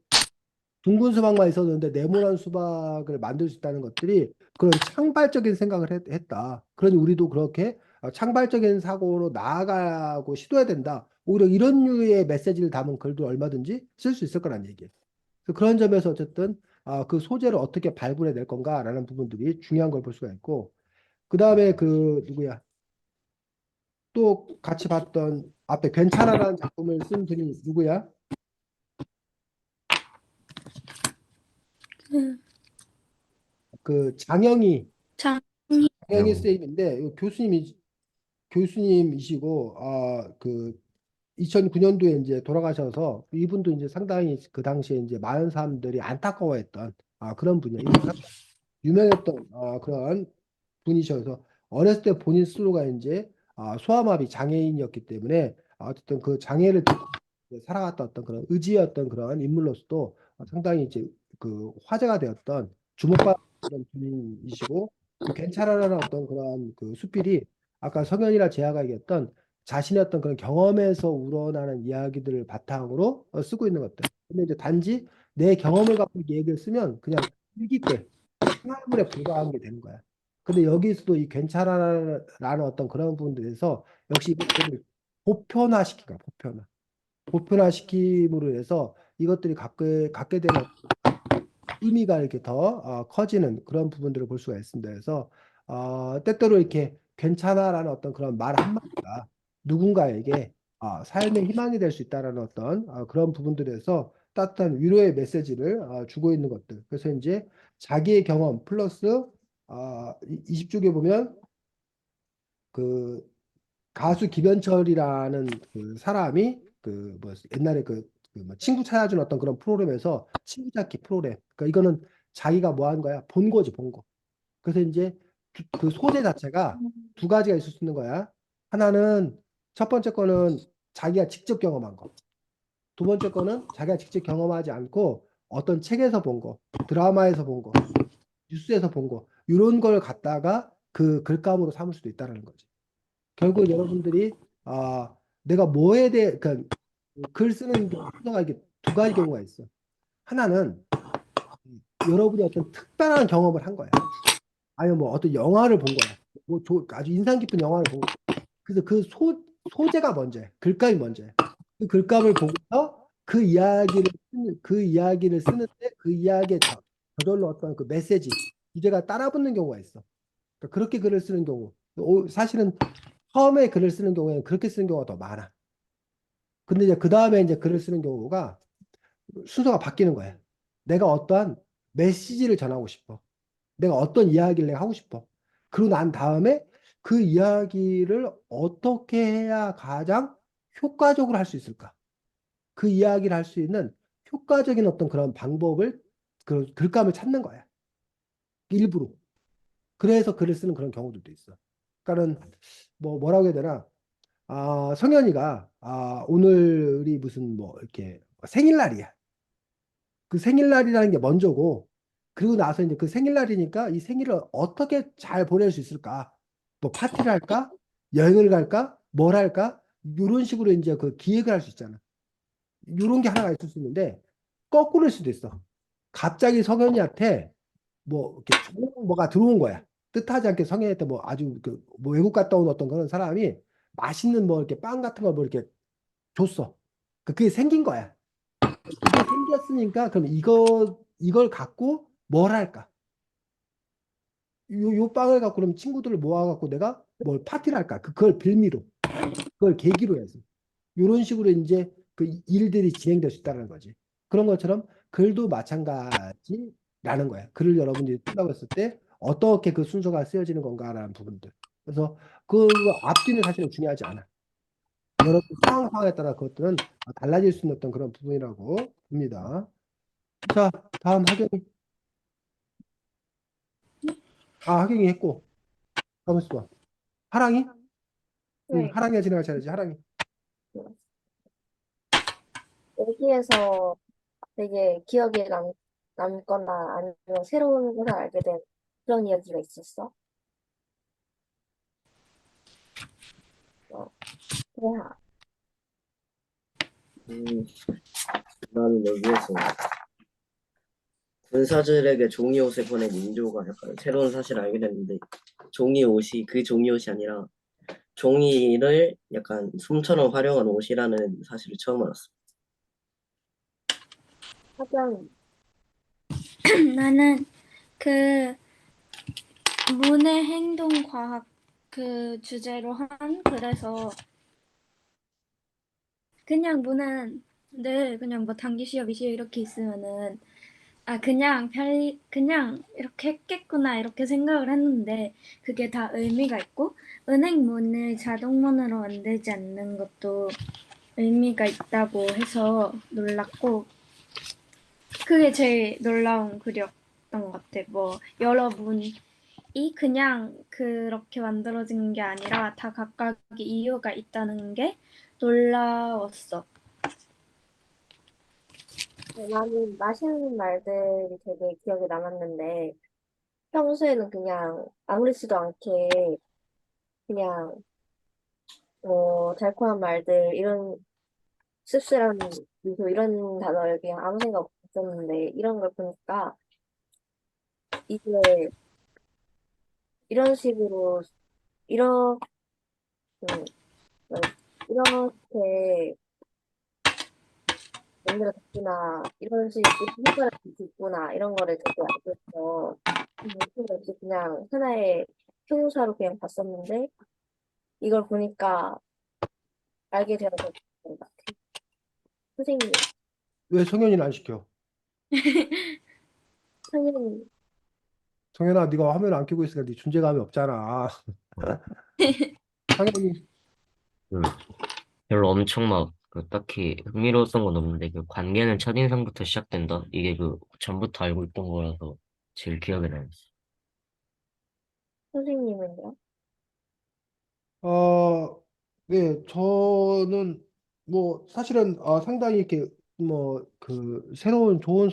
둥근 수박만 있었는데 네모난 수박을 만들 수 있다는 것들이 그런 창발적인 생각을 했다. 그러니 우리도 그렇게 창발적인 사고로 나아가고 시도해야 된다. 오히려 이런 류의 메시지를 담은 글도 얼마든지 쓸 수 있을 거란 얘기예요. 그래서 그런 점에서 어쨌든 그 소재를 어떻게 발굴해 낼 건가라는 부분들이 중요한 걸 볼 수가 있고 그 다음에 누구야? 또 같이 봤던 앞에 괜찮아라는 작품을 쓴 분이 누구야? 그 장영희 장, 장영희 그냥 쌤인데 교수님이시고 2009년도에 이제 돌아가셔서 이분도 이제 상당히 그 당시에 이제 많은 사람들이 안타까워했던 그런 분이에요. 이분 상당히 유명했던 그런 분이셔서 어렸을 때 본인 스스로가 이제 소아마비 장애인이었기 때문에 어쨌든 그 장애를 딛고 살아갔던 어떤 그런 의지였던 그런 인물로서도 상당히 이제 화제가 되었던 주목받는 그런 분이시고 이 괜찮아라는 어떤 그런 수필이 아까 성현이나 재하가 얘기했던 자신의 어떤 그런 경험에서 우러나는 이야기들을 바탕으로 쓰고 있는 것들. 근데 이제 단지 내 경험을 갖고 이 얘기를 쓰면 그냥 일기때 생활물에 불과한 게 되는 거야. 근데 여기서도 이 괜찮아라는 어떤 그런 부분들에서 역시 이것들을 보편화시키가 보편화. 보편화시킴으로 해서 이것들이 갖게 되는 의미가 이렇게 더 커지는 그런 부분들을 볼 수가 있습니다. 그래서 때때로 이렇게 괜찮아라는 어떤 그런 말 한마디가 누군가에게 삶의 희망이 될 수 있다라는 어떤 그런 부분들에서 따뜻한 위로의 메시지를 주고 있는 것들. 그래서 이제 자기의 경험 플러스 20쪽에 보면 그 가수 김현철이라는 그 사람이 뭐 옛날에 그뭐 친구 찾아주는 어떤 그런 프로그램에서 친구 찾기 프로그램. 그러니까 이거는 자기가 뭐 하는 거야? 본 거지, 본 거. 그래서 이제 그 소재 자체가 두 가지가 있을 수 있는 거야. 하나는 첫 번째 거는 자기가 직접 경험한 거. 두 번째 거는 자기가 직접 경험하지 않고 어떤 책에서 본 거, 드라마에서 본 거, 뉴스에서 본 거, 이런 걸 갖다가 그 글감으로 삼을 수도 있다는 거지. 결국 여러분들이 내가 뭐에 대해 그러니까 글 쓰는 순서가 이게 두 가지 경우가 있어. 하나는 여러분이 어떤 특별한 경험을 한 거야. 아니면 뭐 어떤 영화를 본 거야. 뭐 아주 인상 깊은 영화를 본 거야. 그래서 그 소재가 먼저야. 글감이 먼저야. 그 글감을 보고서 그 이야기를 쓰는데 그 이야기에 저절로 어떤 그 메시지, 주제가 따라붙는 경우가 있어. 그러니까 그렇게 글을 쓰는 경우. 사실은 처음에 글을 쓰는 경우에는 그렇게 쓰는 경우가 더 많아. 근데 이제 그 다음에 이제 글을 쓰는 경우가 순서가 바뀌는 거야. 내가 어떠한 메시지를 전하고 싶어. 내가 어떤 이야기를 내가 하고 싶어. 그러고 난 다음에 그 이야기를 어떻게 해야 가장 효과적으로 할 수 있을까? 그 이야기를 할 수 있는 효과적인 어떤 그런 방법을, 그 글감을 찾는 거야. 일부러. 그래서 글을 쓰는 그런 경우들도 있어. 그러니까는 뭐라고 해야 되나? 성현이가 오늘이 무슨 뭐 이렇게 생일날이야. 그 생일날이라는 게 먼저고, 그리고 나서 이제 그 생일날이니까 이 생일을 어떻게 잘 보낼 수 있을까? 뭐 파티를 할까? 여행을 갈까? 뭘 할까? 이런 식으로 이제 그 기획을 할 수 있잖아. 이런 게 하나가 있을 수 있는데 거꾸로일 수도 있어. 갑자기 성현이한테 뭐 이렇게 좋은 뭐가 들어온 거야. 뜻하지 않게 성현이한테 뭐 아주 뭐 외국 갔다 온 어떤 그런 사람이 맛있는 뭐 이렇게 빵 같은 걸 뭐 이렇게 줬어. 그게 생긴 거야. 그게 생겼으니까 그럼 이걸 갖고 뭘 할까? 요 빵을 갖고 그럼 친구들을 모아갖고 내가 뭘 파티를 할까? 그걸 빌미로, 그걸 계기로 해서 이런 식으로 이제 그 일들이 진행될 수 있다는 거지. 그런 것처럼 글도 마찬가지라는 거야. 글을 여러분들이 쓴다고 했을 때 어떻게 그 순서가 쓰여지는 건가라는 부분들. 그래서 그 앞뒤는 사실은 중요하지 않아. 여러분 상황에 따라 그것들은 달라질 수 있는 어떤 그런 부분이라고 봅니다. 자, 다음 하경이. 하경이 했고. 가만있어 봐. 하랑이? 응, 네. 하랑이가 지나갈 차례지, 하랑이. 여기에서 되게 기억에 남거나 아니면 새로운 것을 알게 된 그런 이야기가 있었어? 그래. 음, 나는 여기에서 군사들에게 종이 옷을 보낸 인조가 약간 새로운 사실을 알게 됐는데 종이 옷이 그 종이 옷이 아니라 종이를 약간 솜처럼 활용한 옷이라는 사실을 처음 알았어. 하경, 나는 그 문해 행동 과학 그 주제로 한 그래서 그냥 문은 늘 그냥 뭐 단기 시험, 이시험 이렇게 있으면은 그냥 이렇게 했겠구나 이렇게 생각을 했는데 그게 다 의미가 있고 은행문을 자동문으로 만들지 않는 것도 의미가 있다고 해서 놀랐고 그게 제일 놀라운 글이었던 것 같아. 뭐 여러 문이 그냥 그렇게 만들어진 게 아니라 다 각각의 이유가 있다는 게 놀라웠어. 나는 맛있는 말들이 되게 기억에 남았는데 평소에는 그냥 아무렇지도 않게 그냥 뭐 달콤한 말들 이런 씁쓸한 미소 이런 단어를 그냥 아무 생각 없었는데 이런 걸 보니까 이게 이런 식으로 이런 음, 이렇게 만들어졌구나 이런 효과를 줄 수 있구나 이런 거를 되게 알고 있어. 없이 그냥 하나의 형용사로 그냥 봤었는데 이걸 보니까 알게 되어서 것 같아. 선생님, 왜 성현이는 안 시켜? 선생님, 성현아, 네가 화면 안 켜고 있으니까 네 존재감이 없잖아. 당연히. 음, 별로 엄청 막 그 딱히 흥미로웠던 건 없는데 그 관계는 첫인상부터 시작된다. 이게 그 전부터 알고 있던 거라서 제일 기억에 남았어. 선생님은요? 네, 저는 뭐 사실은 상당히 이렇게 뭐 그 새로운 좋은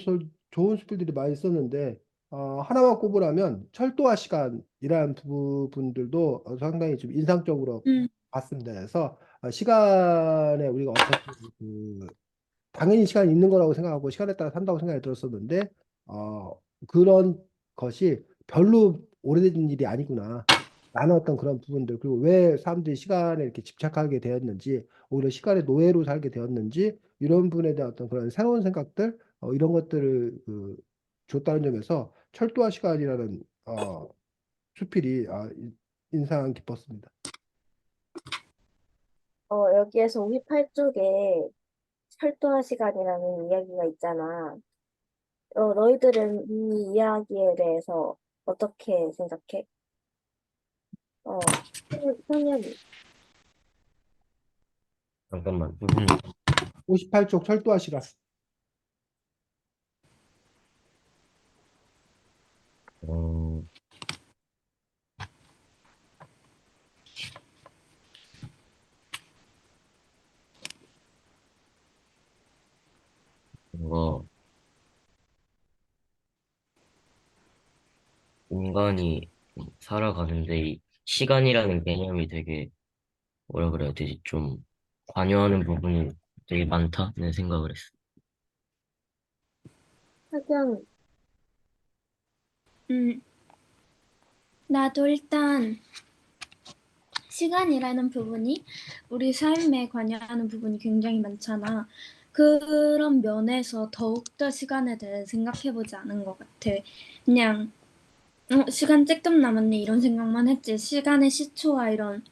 수필들이 많이 있었는데 하나만 꼽으라면 철도와 시간이라는 부분들도 상당히 좀 인상적으로 음, 봤습니다. 그래서 시간에 우리가 어떻게 당연히 시간이 있는 거라고 생각하고 시간에 따라 산다고 생각이 들었었는데 그런 것이 별로 오래된 일이 아니구나. 라는 어떤 그런 부분들 그리고 왜 사람들이 시간에 이렇게 집착하게 되었는지 오히려 시간의 노예로 살게 되었는지 이런 부분에 대한 어떤 그런 새로운 생각들 이런 것들을 줬다는 점에서 철도와 시간이라는 수필이 인상 깊었습니다. 여기에서 58쪽에 철도와 시간이라는 이야기가 있잖아. 너희들은 이 이야기에 대해서 어떻게 생각해? 성현이. 잠깐만. 58쪽 철도와 시간. 어, 이거 인간이 살아가는데 이 시간이라는 개념이 되게 뭐라 그래야 되지? 좀 관여하는 부분이 되게 많다? 내 생각을 했어. 하경, 음, 나도 일단 시간이라는 부분이 우리 삶에 관여하는 부분이 굉장히 많잖아. 그런 면에서 더욱더 시간에 대해 생각해보지 않은 것 같아. 그냥 시간 쬐끔 남았네 이런 생각만 했지. 시간의 시초와 이런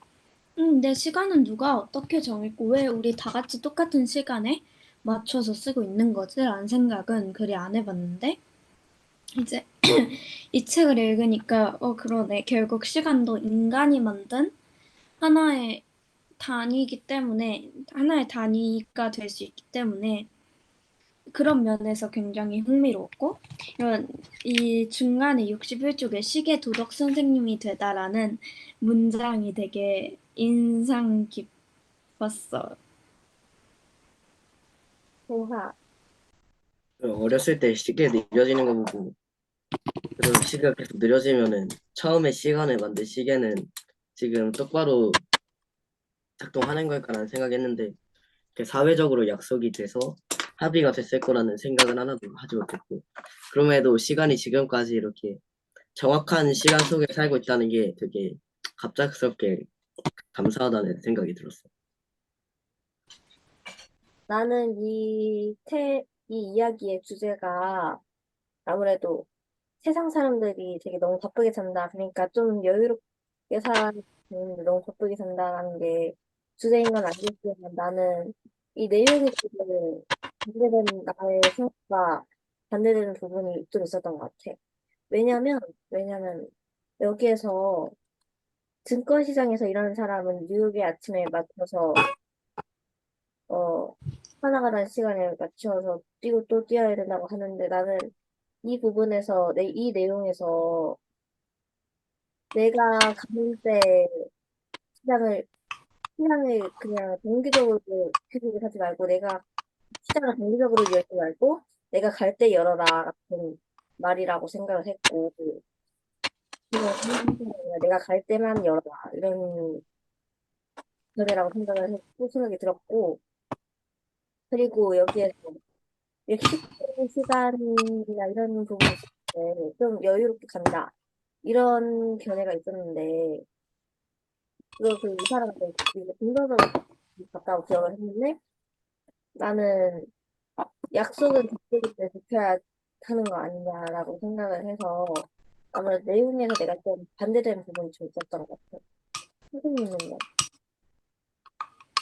내 시간은 누가 어떻게 정했고 왜 우리 다 같이 똑같은 시간에 맞춰서 쓰고 있는 거지? 라는 생각은 그리 안 해봤는데 이제 이 책을 읽으니까 그러네. 결국 시간도 인간이 만든 하나의 단위이기 때문에 하나의 단위가 될 수 있기 때문에 그런 면에서 굉장히 흥미로웠고 이런 이 중간에 61쪽에 시계 도덕 선생님이 되다라는 문장이 되게 인상 깊었어. 동화. 어렸을 때 시계 느려지는 거 보고 그리고 시계가 계속 느려지면은 처음에 시간을 만든 시계는 지금 똑바로 작동하는 걸까라는 생각했는데 사회적으로 약속이 돼서 합의가 됐을 거라는 생각은 하나도 하지 못했고 그럼에도 시간이 지금까지 이렇게 정확한 시간 속에 살고 있다는 게 되게 갑작스럽게 감사하다는 생각이 들었어. 나는 이 이야기의 주제가 아무래도 세상 사람들이 되게 너무 바쁘게 산다. 그러니까 좀 여유롭게 사는 너무 바쁘게 산다는 게 주제인 건 알겠지만 나는 이 내용이 되게 반대되는 나의 생각과 반대되는 부분이 좀 있었던 것 같아. 왜냐면 여기에서 증권시장에서 일하는 사람은 뉴욕의 아침에 맞춰서 어 살아가는 시간에 맞춰서 뛰고 또 뛰어야 된다고 하는데 나는 이 부분에서 이 내용에서 내가 가는 때 시장을 시장을 그냥 정기적으로 규칙을 하지 말고 내가 시장을 정기적으로 열지 말고 내가 갈 때 열어라 같은 말이라고 생각을 했고 그냥 내가 갈 때만 열어라 이런 노래라고 생각을 했고 생각이 들었고 그리고 여기에서 이렇게 식사 시간이나 이런 부분이 있을 때 좀 여유롭게 간다 이런 견해가 있었는데 이 사람한테 이제 긍정적으로 봤다고 기억을 했는데 나는 약속은 지키기 때문에 지켜야 하는 거 아니냐라고 생각을 해서 아무래도 내용에서 내가 좀 반대되는 부분이 좀 있었던 것 같아요. 선생님은요?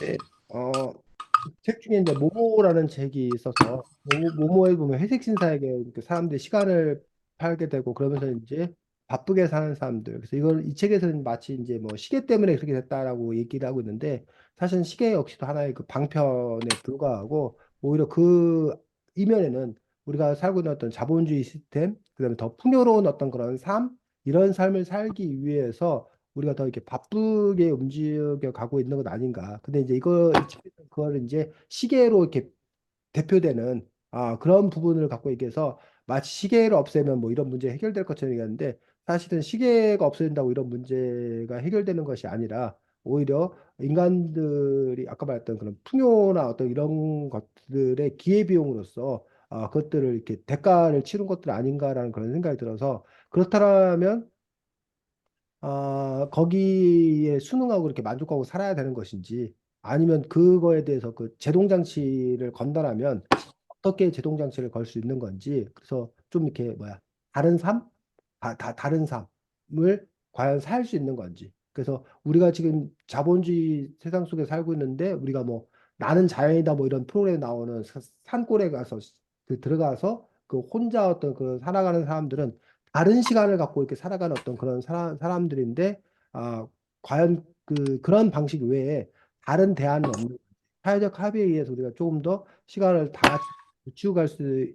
네, 책 중에 이제 모모라는 책이 있어서 모모에 보면 회색 신사에게 그 사람들이 시간을 팔게 되고 그러면서 이제 바쁘게 사는 사람들. 그래서 이걸 이 책에서는 마치 이제 뭐 시계 때문에 그렇게 됐다라고 얘기를 하고 있는데 사실은 시계 역시도 하나의 그 방편에 불과하고 오히려 그 이면에는 우리가 살고 있는 어떤 자본주의 시스템, 그다음에 더 풍요로운 어떤 그런 삶, 이런 삶을 살기 위해서 우리가 더 이렇게 바쁘게 움직여 가고 있는 것 아닌가. 근데 이제 이 책에서 그걸 이제 시계로 이렇게 대표되는 그런 부분을 갖고 얘기해서 마치 시계를 없애면 뭐 이런 문제 해결될 것처럼 얘기하는데 사실은 시계가 없어진다고 이런 문제가 해결되는 것이 아니라 오히려 인간들이 아까 말했던 그런 풍요나 어떤 이런 것들의 기회비용으로서 그것들을 이렇게 대가를 치른 것들 아닌가라는 그런 생각이 들어서 그렇다면 거기에 순응하고 그렇게 만족하고 살아야 되는 것인지 아니면 그거에 대해서 그 제동장치를 건다라면 어떻게 제동장치를 걸 수 있는 건지 그래서 좀 이렇게 뭐야 다른 삶? 다른 삶을 과연 살 수 있는 건지 그래서 우리가 지금 자본주의 세상 속에 살고 있는데 우리가 뭐 나는 자연이다 뭐 이런 프로그램에 나오는 산골에 가서 들어가서 그 혼자 어떤 그 살아가는 사람들은 다른 시간을 갖고 이렇게 살아가는 어떤 그런 사람들인데 과연 그런 방식 외에 다른 대안은 없는 사회적 합의에 의해서 우리가 조금 더 시간을 다 같이 지우갈 수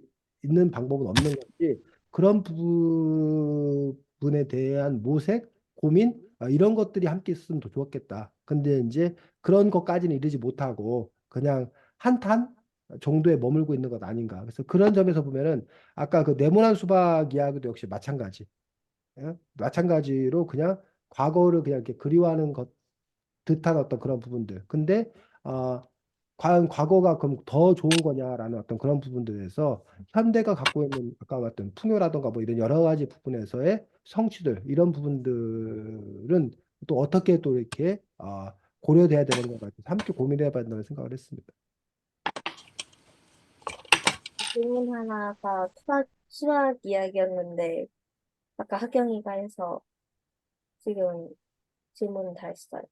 있는 방법은 없는 건지 그런 부분에 대한 모색, 고민 이런 것들이 함께 있으면 더 좋았겠다. 근데 이제 그런 것까지는 이르지 못하고 그냥 한탄 정도에 머물고 있는 것 아닌가. 그래서 그런 점에서 보면은 아까 그 네모난 수박 이야기도 역시 마찬가지. 예? 마찬가지로 그냥 과거를 그냥 이렇게 그리워하는 것 듯한 어떤 그런 부분들. 근데 어, 과연 과거가 그럼 더 좋은 거냐라는 어떤 그런 부분들에서 현대가 갖고 있는 아까 말했던 풍요라든가 뭐 이런 여러 가지 부분에서의 성취들 이런 부분들은 또 어떻게 또 이렇게 고려돼야 되는 건가 함께 고민해봐야 된다는 생각을 했습니다. 질문 하나가 수학 이야기였는데 아까 하경이가 해서 지금 질문 다 했어요.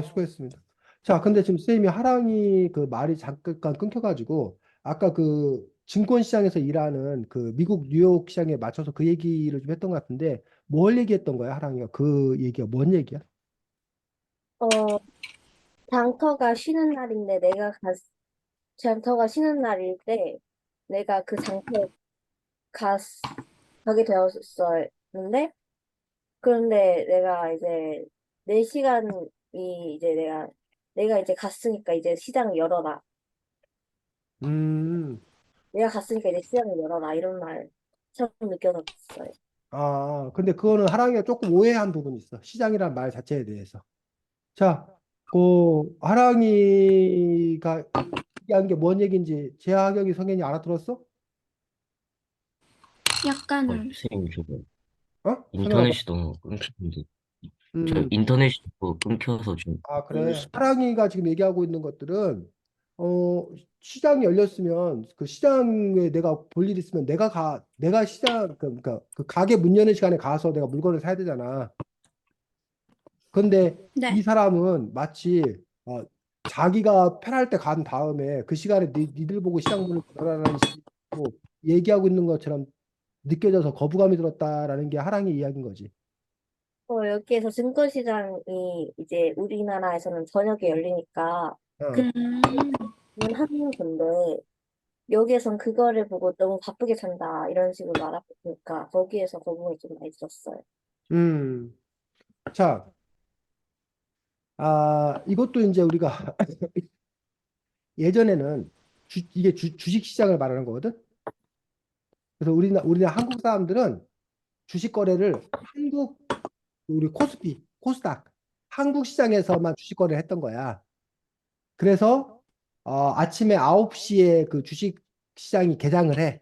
수고했습니다. 자, 근데 지금 쌤이 하랑이 그 말이 잠깐 끊겨가지고 아까 그 증권시장에서 일하는 그 미국 뉴욕 시장에 맞춰서 그 얘기를 좀 했던 것 같은데 뭘 얘기했던 거야, 하랑이가? 그 얘기가 뭔 얘기야? 어, 장터가 쉬는 날인데 장터가 쉬는 날일 때 내가 그 장터에 갔, 가게 되었었는데 그런데 내가 이제 내 시간이 이제 내가 이제 갔으니까 이제 시장을 열어라. 음, 내가 갔으니까 이제 시장을 열어라. 이런 말 처음 느껴졌어요. 근데 그거는 하랑이가 조금 오해한 부분이 있어. 시장이란 말 자체에 대해서. 자, 그 하랑이가 얘기한 게 뭔 얘기인지 재하경이 성현이 알아들었어? 약간은 선생님, 저거 성현아, 인터넷이 너무 끊기는데, 저 음. 인터넷이 또 끊겨서 좀, 그래. 하랑이가 지금 얘기하고 있는 것들은 시장이 열렸으면 그 시장에 내가 볼 일 있으면 내가 시장 그러니까 그 가게 문 여는 시간에 가서 내가 물건을 사야 되잖아. 근데 이 네. 사람은 마치 자기가 편할 때 간 다음에 그 시간에 니들 보고 시장 문을 열어라는 식으로 얘기하고 있는 것처럼 느껴져서 거부감이 들었다라는 게 하랑이 이야기인 거지. 여기에서 증권시장이 이제 우리나라에서는 저녁에 열리니까 어. 그는 음, 하는 건데 여기에선 그거를 보고 너무 바쁘게 산다 이런 식으로 말하니까 거기에서 거부감이 좀 많이 들었어요. 음. 자, 이것도 이제 우리가 예전에는 이게 주식 시장을 말하는 거거든. 그래서 우리나라 한국 사람들은 주식 거래를 우리 코스닥, 한국 시장에서만 주식 거래를 했던 거야. 그래서 아침에 9시에 그 주식 시장이 개장을 해.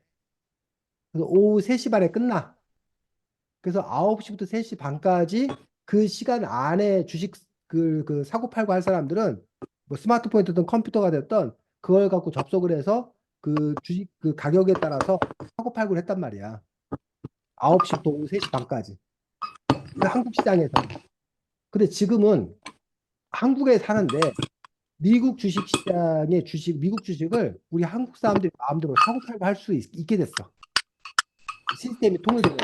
그래서 오후 3시 반에 끝나. 그래서 9시부터 3시 반까지 그 시간 안에 주식 그 사고 팔고 할 사람들은 뭐 스마트폰이 됐든 컴퓨터가 됐든 그걸 갖고 접속을 해서 그 주식 그 가격에 따라서 사고 팔고를 했단 말이야. 9시부터 오후 3시 반까지. 그 한국 시장에서는. 근데 지금은 한국에 사는데 미국 주식을 우리 한국 사람들이 마음대로 사고 팔고 할 수 있게 됐어. 시스템이 통일되면.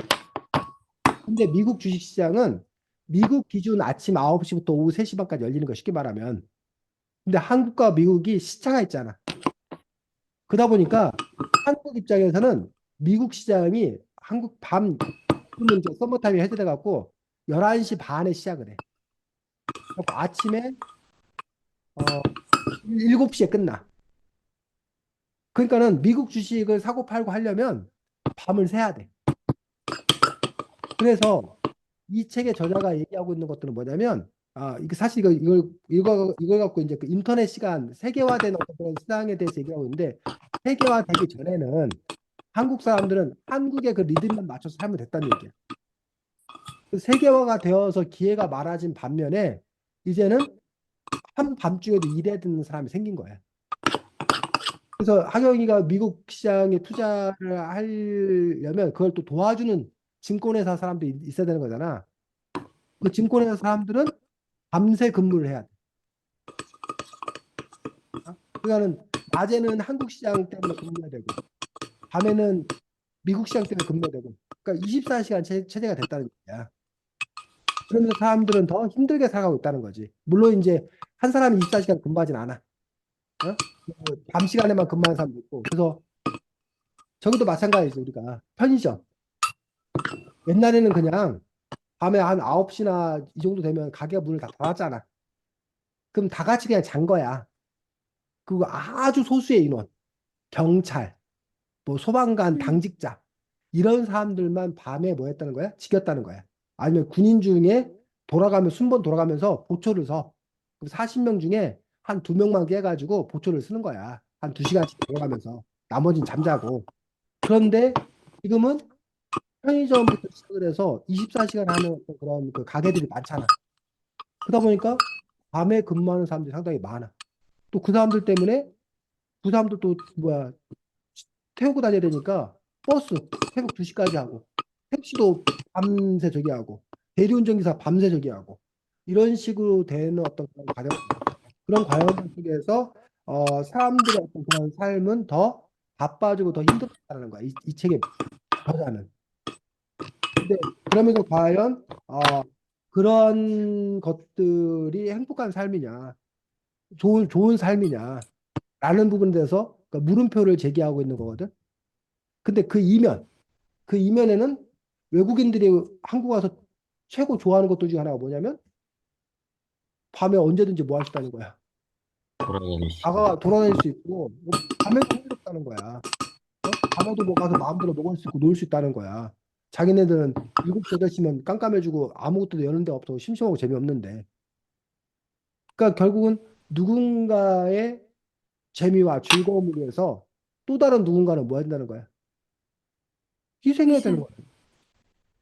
근데 근데 미국 주식시장은 미국 기준 아침 9시부터 오후 3시 반까지 열리는 거 쉽게 말하면. 근데 한국과 미국이 시차가 있잖아. 그러다 보니까 한국 입장에서는 미국 시장이 한국 밤, 그러면 이제 서머타임이 해제돼 갖고 11시 반에 시작을 해. 그래갖고 아침에 7시에 끝나. 그러니까는 미국 주식을 사고 팔고 하려면 밤을 새야 돼. 그래서 이 책의 저자가 얘기하고 있는 것들은 뭐냐면, 이거 사실 이걸 갖고 이제 그 인터넷 시간 세계화된 어떤 그런 시장에 대해서 얘기하고 있는데, 세계화되기 전에는 한국 사람들은 한국의 그 리듬만 맞춰서 살면 됐다는 얘기야. 그 세계화가 되어서 기회가 많아진 반면에 이제는 한밤중에도 일해야 되는 사람이 생긴 거야. 그래서 하경이가 미국 시장에 투자를 하려면 그걸 또 도와주는 증권회사 사람들이 있어야 되는 거잖아. 그 증권회사 사람들은 밤새 근무를 해야 돼. 그러니까는 낮에는 한국 시장 때문에 근무해야 되고, 밤에는 미국 시장 때문에 근무해야 되고, 그러니까 24시간 체제가 됐다는 얘기야. 그러면서 사람들은 더 힘들게 살아가고 있다는 거지. 물론 이제 한 사람이 24시간 근무하진 않아. 어? 밤 시간에만 근무하는 사람도 있고. 그래서 저기도 마찬가지지, 우리가. 편의점. 옛날에는 그냥 밤에 한 9시나 이 정도 되면 가게가 문을 다 닫았잖아. 그럼 다 같이 그냥 잔 거야. 그리고 아주 소수의 인원, 경찰, 뭐 소방관, 음. 당직자 이런 사람들만 밤에 뭐 했다는 거야? 지켰다는 거야. 아니면 군인 중에 순번 돌아가면서 보초를 서. 그럼 40명 중에 한 2명만 깨가지고 보초를 쓰는 거야. 한 2시간씩 돌아가면서. 나머지는 잠자고. 그런데 지금은 편의점부터 시작을 해서 24시간 하는 어떤 그런 그 가게들이 많잖아. 그러다 보니까 밤에 근무하는 사람들이 상당히 많아. 또 그 사람들 때문에 그 사람들 또 뭐야 태우고 다녀야 되니까 버스 새벽 2시까지 하고 택시도 밤새 저기 하고 대리운전기사 밤새 저기 하고 이런 식으로 되는 어떤 그런 과정 속에서 사람들의 어떤 그런 삶은 더 바빠지고 더 힘들었다는 거야. 이 책의 저자는. 근데 그러면서 과연 그런 것들이 행복한 삶이냐, 좋은 삶이냐라는 부분에 대해서 그러니까 물음표를 제기하고 있는 거거든. 근데 그 이면에는 외국인들이 한국 와서 최고 좋아하는 것들 중에 하나가 뭐냐면 밤에 언제든지 뭐 할 수 있다는 거야. 돌아다닐 수 있는. 나가 돌아다닐 수 있고 밤에도 흥미롭다는 거야. 밤에도 뭐 가서 마음대로 먹을 수 있고 놀 수 있다는 거야. 자기네들은 7시 8시면 깜깜해지고 아무것도 여는 데 없어 심심하고 재미없는데. 그러니까 결국은 누군가의 재미와 즐거움을 위해서 또 다른 누군가는 뭐 한다는 거야? 희생해야 되는 희생.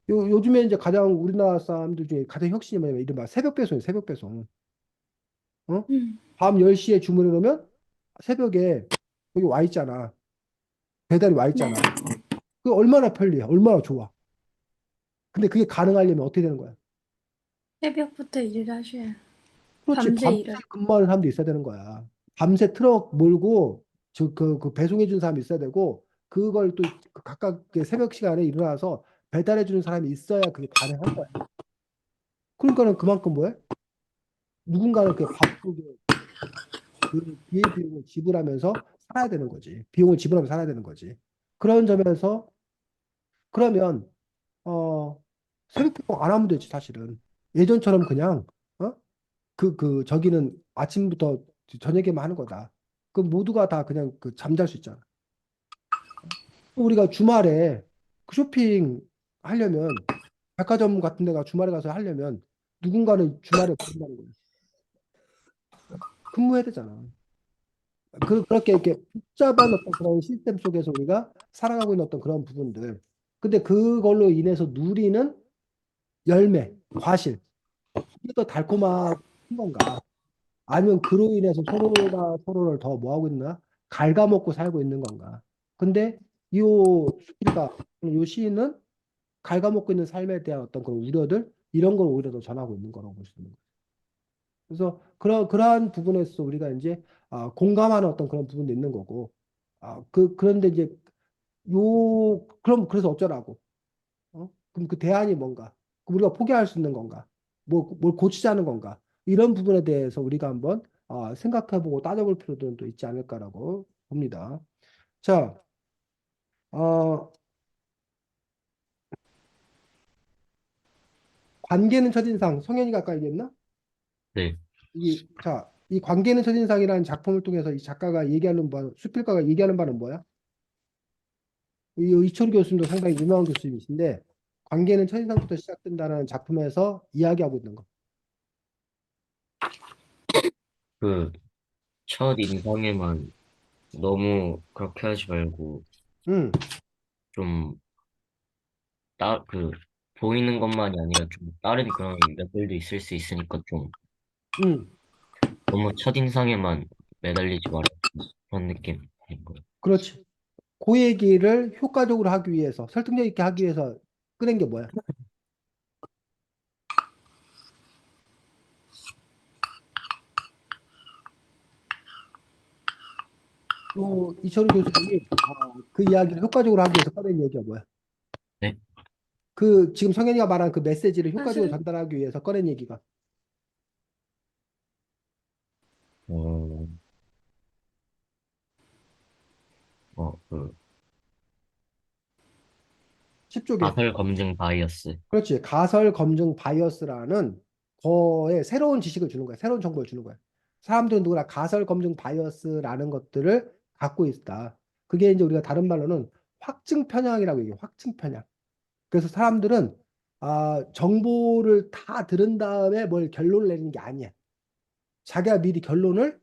거야. 요즘에 이제 가장 우리나라 사람들 중에 가장 혁신이 뭐냐면 이른바 새벽 배송이에요. 새벽 배송. 어? 음. 밤 10시에 주문해 놓으면 새벽에 거기 와 있잖아. 배달이 와 네. 있잖아. 그 얼마나 편리해. 얼마나 좋아. 근데 그게 가능하려면 어떻게 되는 거야? 새벽부터 일을 하셔야. 그렇지. 밤새 밤새 일을. 근무하는 사람도 있어야 되는 거야. 밤새 트럭 몰고 그 배송해 준 사람이 있어야 되고 그걸 또 각각 그 새벽 시간에 일어나서 배달해 주는 사람이 있어야 그게 가능한 거야. 그러니까는 그만큼 뭐해? 누군가는 그 바쁘게 그 기회 비용을 지불하면서 살아야 되는 거지. 비용을 지불하면서 살아야 되는 거지. 그런 점에서 그러면 새벽 배송 안 하면 되지 사실은. 예전처럼 그냥 저기는 아침부터 저녁에만 하는 거다. 그럼 모두가 다 그냥 그 잠잘 수 있잖아. 우리가 주말에 그 쇼핑 하려면 백화점 같은 데가 주말에 가서 하려면 누군가는 주말에 보낸다는 거야. 근무해야 되잖아. 그렇게 이렇게 복잡한 어떤 그런 시스템 속에서 우리가 살아가고 있는 어떤 그런 부분들. 근데 그걸로 인해서 누리는 열매, 과실, 이게 더 달콤한 건가? 아니면 그로 인해서 서로가 서로를 더 뭐하고 있나? 갉아먹고 살고 있는 건가? 근데 요 시인은 갉아먹고 있는 삶에 대한 어떤 그런 우려들, 이런 걸 오히려 더 전하고 있는 거라고 볼 수 있는 거예요. 그래서 그러한 부분에서 우리가 이제 공감하는 어떤 그런 부분도 있는 거고, 그런데 이제 그럼 그래서 어쩌라고? 그럼 그 대안이 뭔가? 우리가 포기할 수 있는 건가? 뭘 고치자는 건가? 이런 부분에 대해서 우리가 한번 생각해보고 따져볼 필요도 또 있지 않을까라고 봅니다. 자, 어, 관계는 첫인상. 성현이가 아까 얘기했나? 네. 이 관계는 첫인상이라는 작품을 통해서 이 작가가 얘기하는 바, 수필가가 얘기하는 바는 뭐야? 이철우 교수님도 상당히 유명한 교수님이신데, 관계는 첫인상부터 시작된다는 작품에서 이야기하고 있는 거. 그 첫 인상에만 너무 그렇게 하지 말고 음, 좀 그 보이는 것만이 아니라 좀 다른 그런 면들도 있을 수 있으니까 좀 음, 너무 첫인상에만 매달리지 말아. 그런 느낌인 거예요. 그렇지. 그 얘기를 효과적으로 하기 위해서, 설득력 있게 하기 위해서 꺼낸 게 뭐야? 또 이철우 교수님이 그 이야기를 효과적으로 하기 위해서 꺼낸 얘기가 뭐야? 네. 그 지금 성현이가 말한 그 메시지를 효과적으로 사실 전달하기 위해서 꺼낸 얘기가 어, 그 십조개. 가설 검증 바이어스. 그렇지. 가설 검증 바이어스라는 거에 새로운 지식을 주는 거야. 새로운 정보를 주는 거야. 사람들은 누구나 가설 검증 바이어스라는 것들을 갖고 있다. 그게 이제 우리가 다른 말로는 확증 편향이라고 얘기해. 확증 편향. 그래서 사람들은 정보를 다 들은 다음에 뭘 결론을 내리는 게 아니야. 자기가 미리 결론을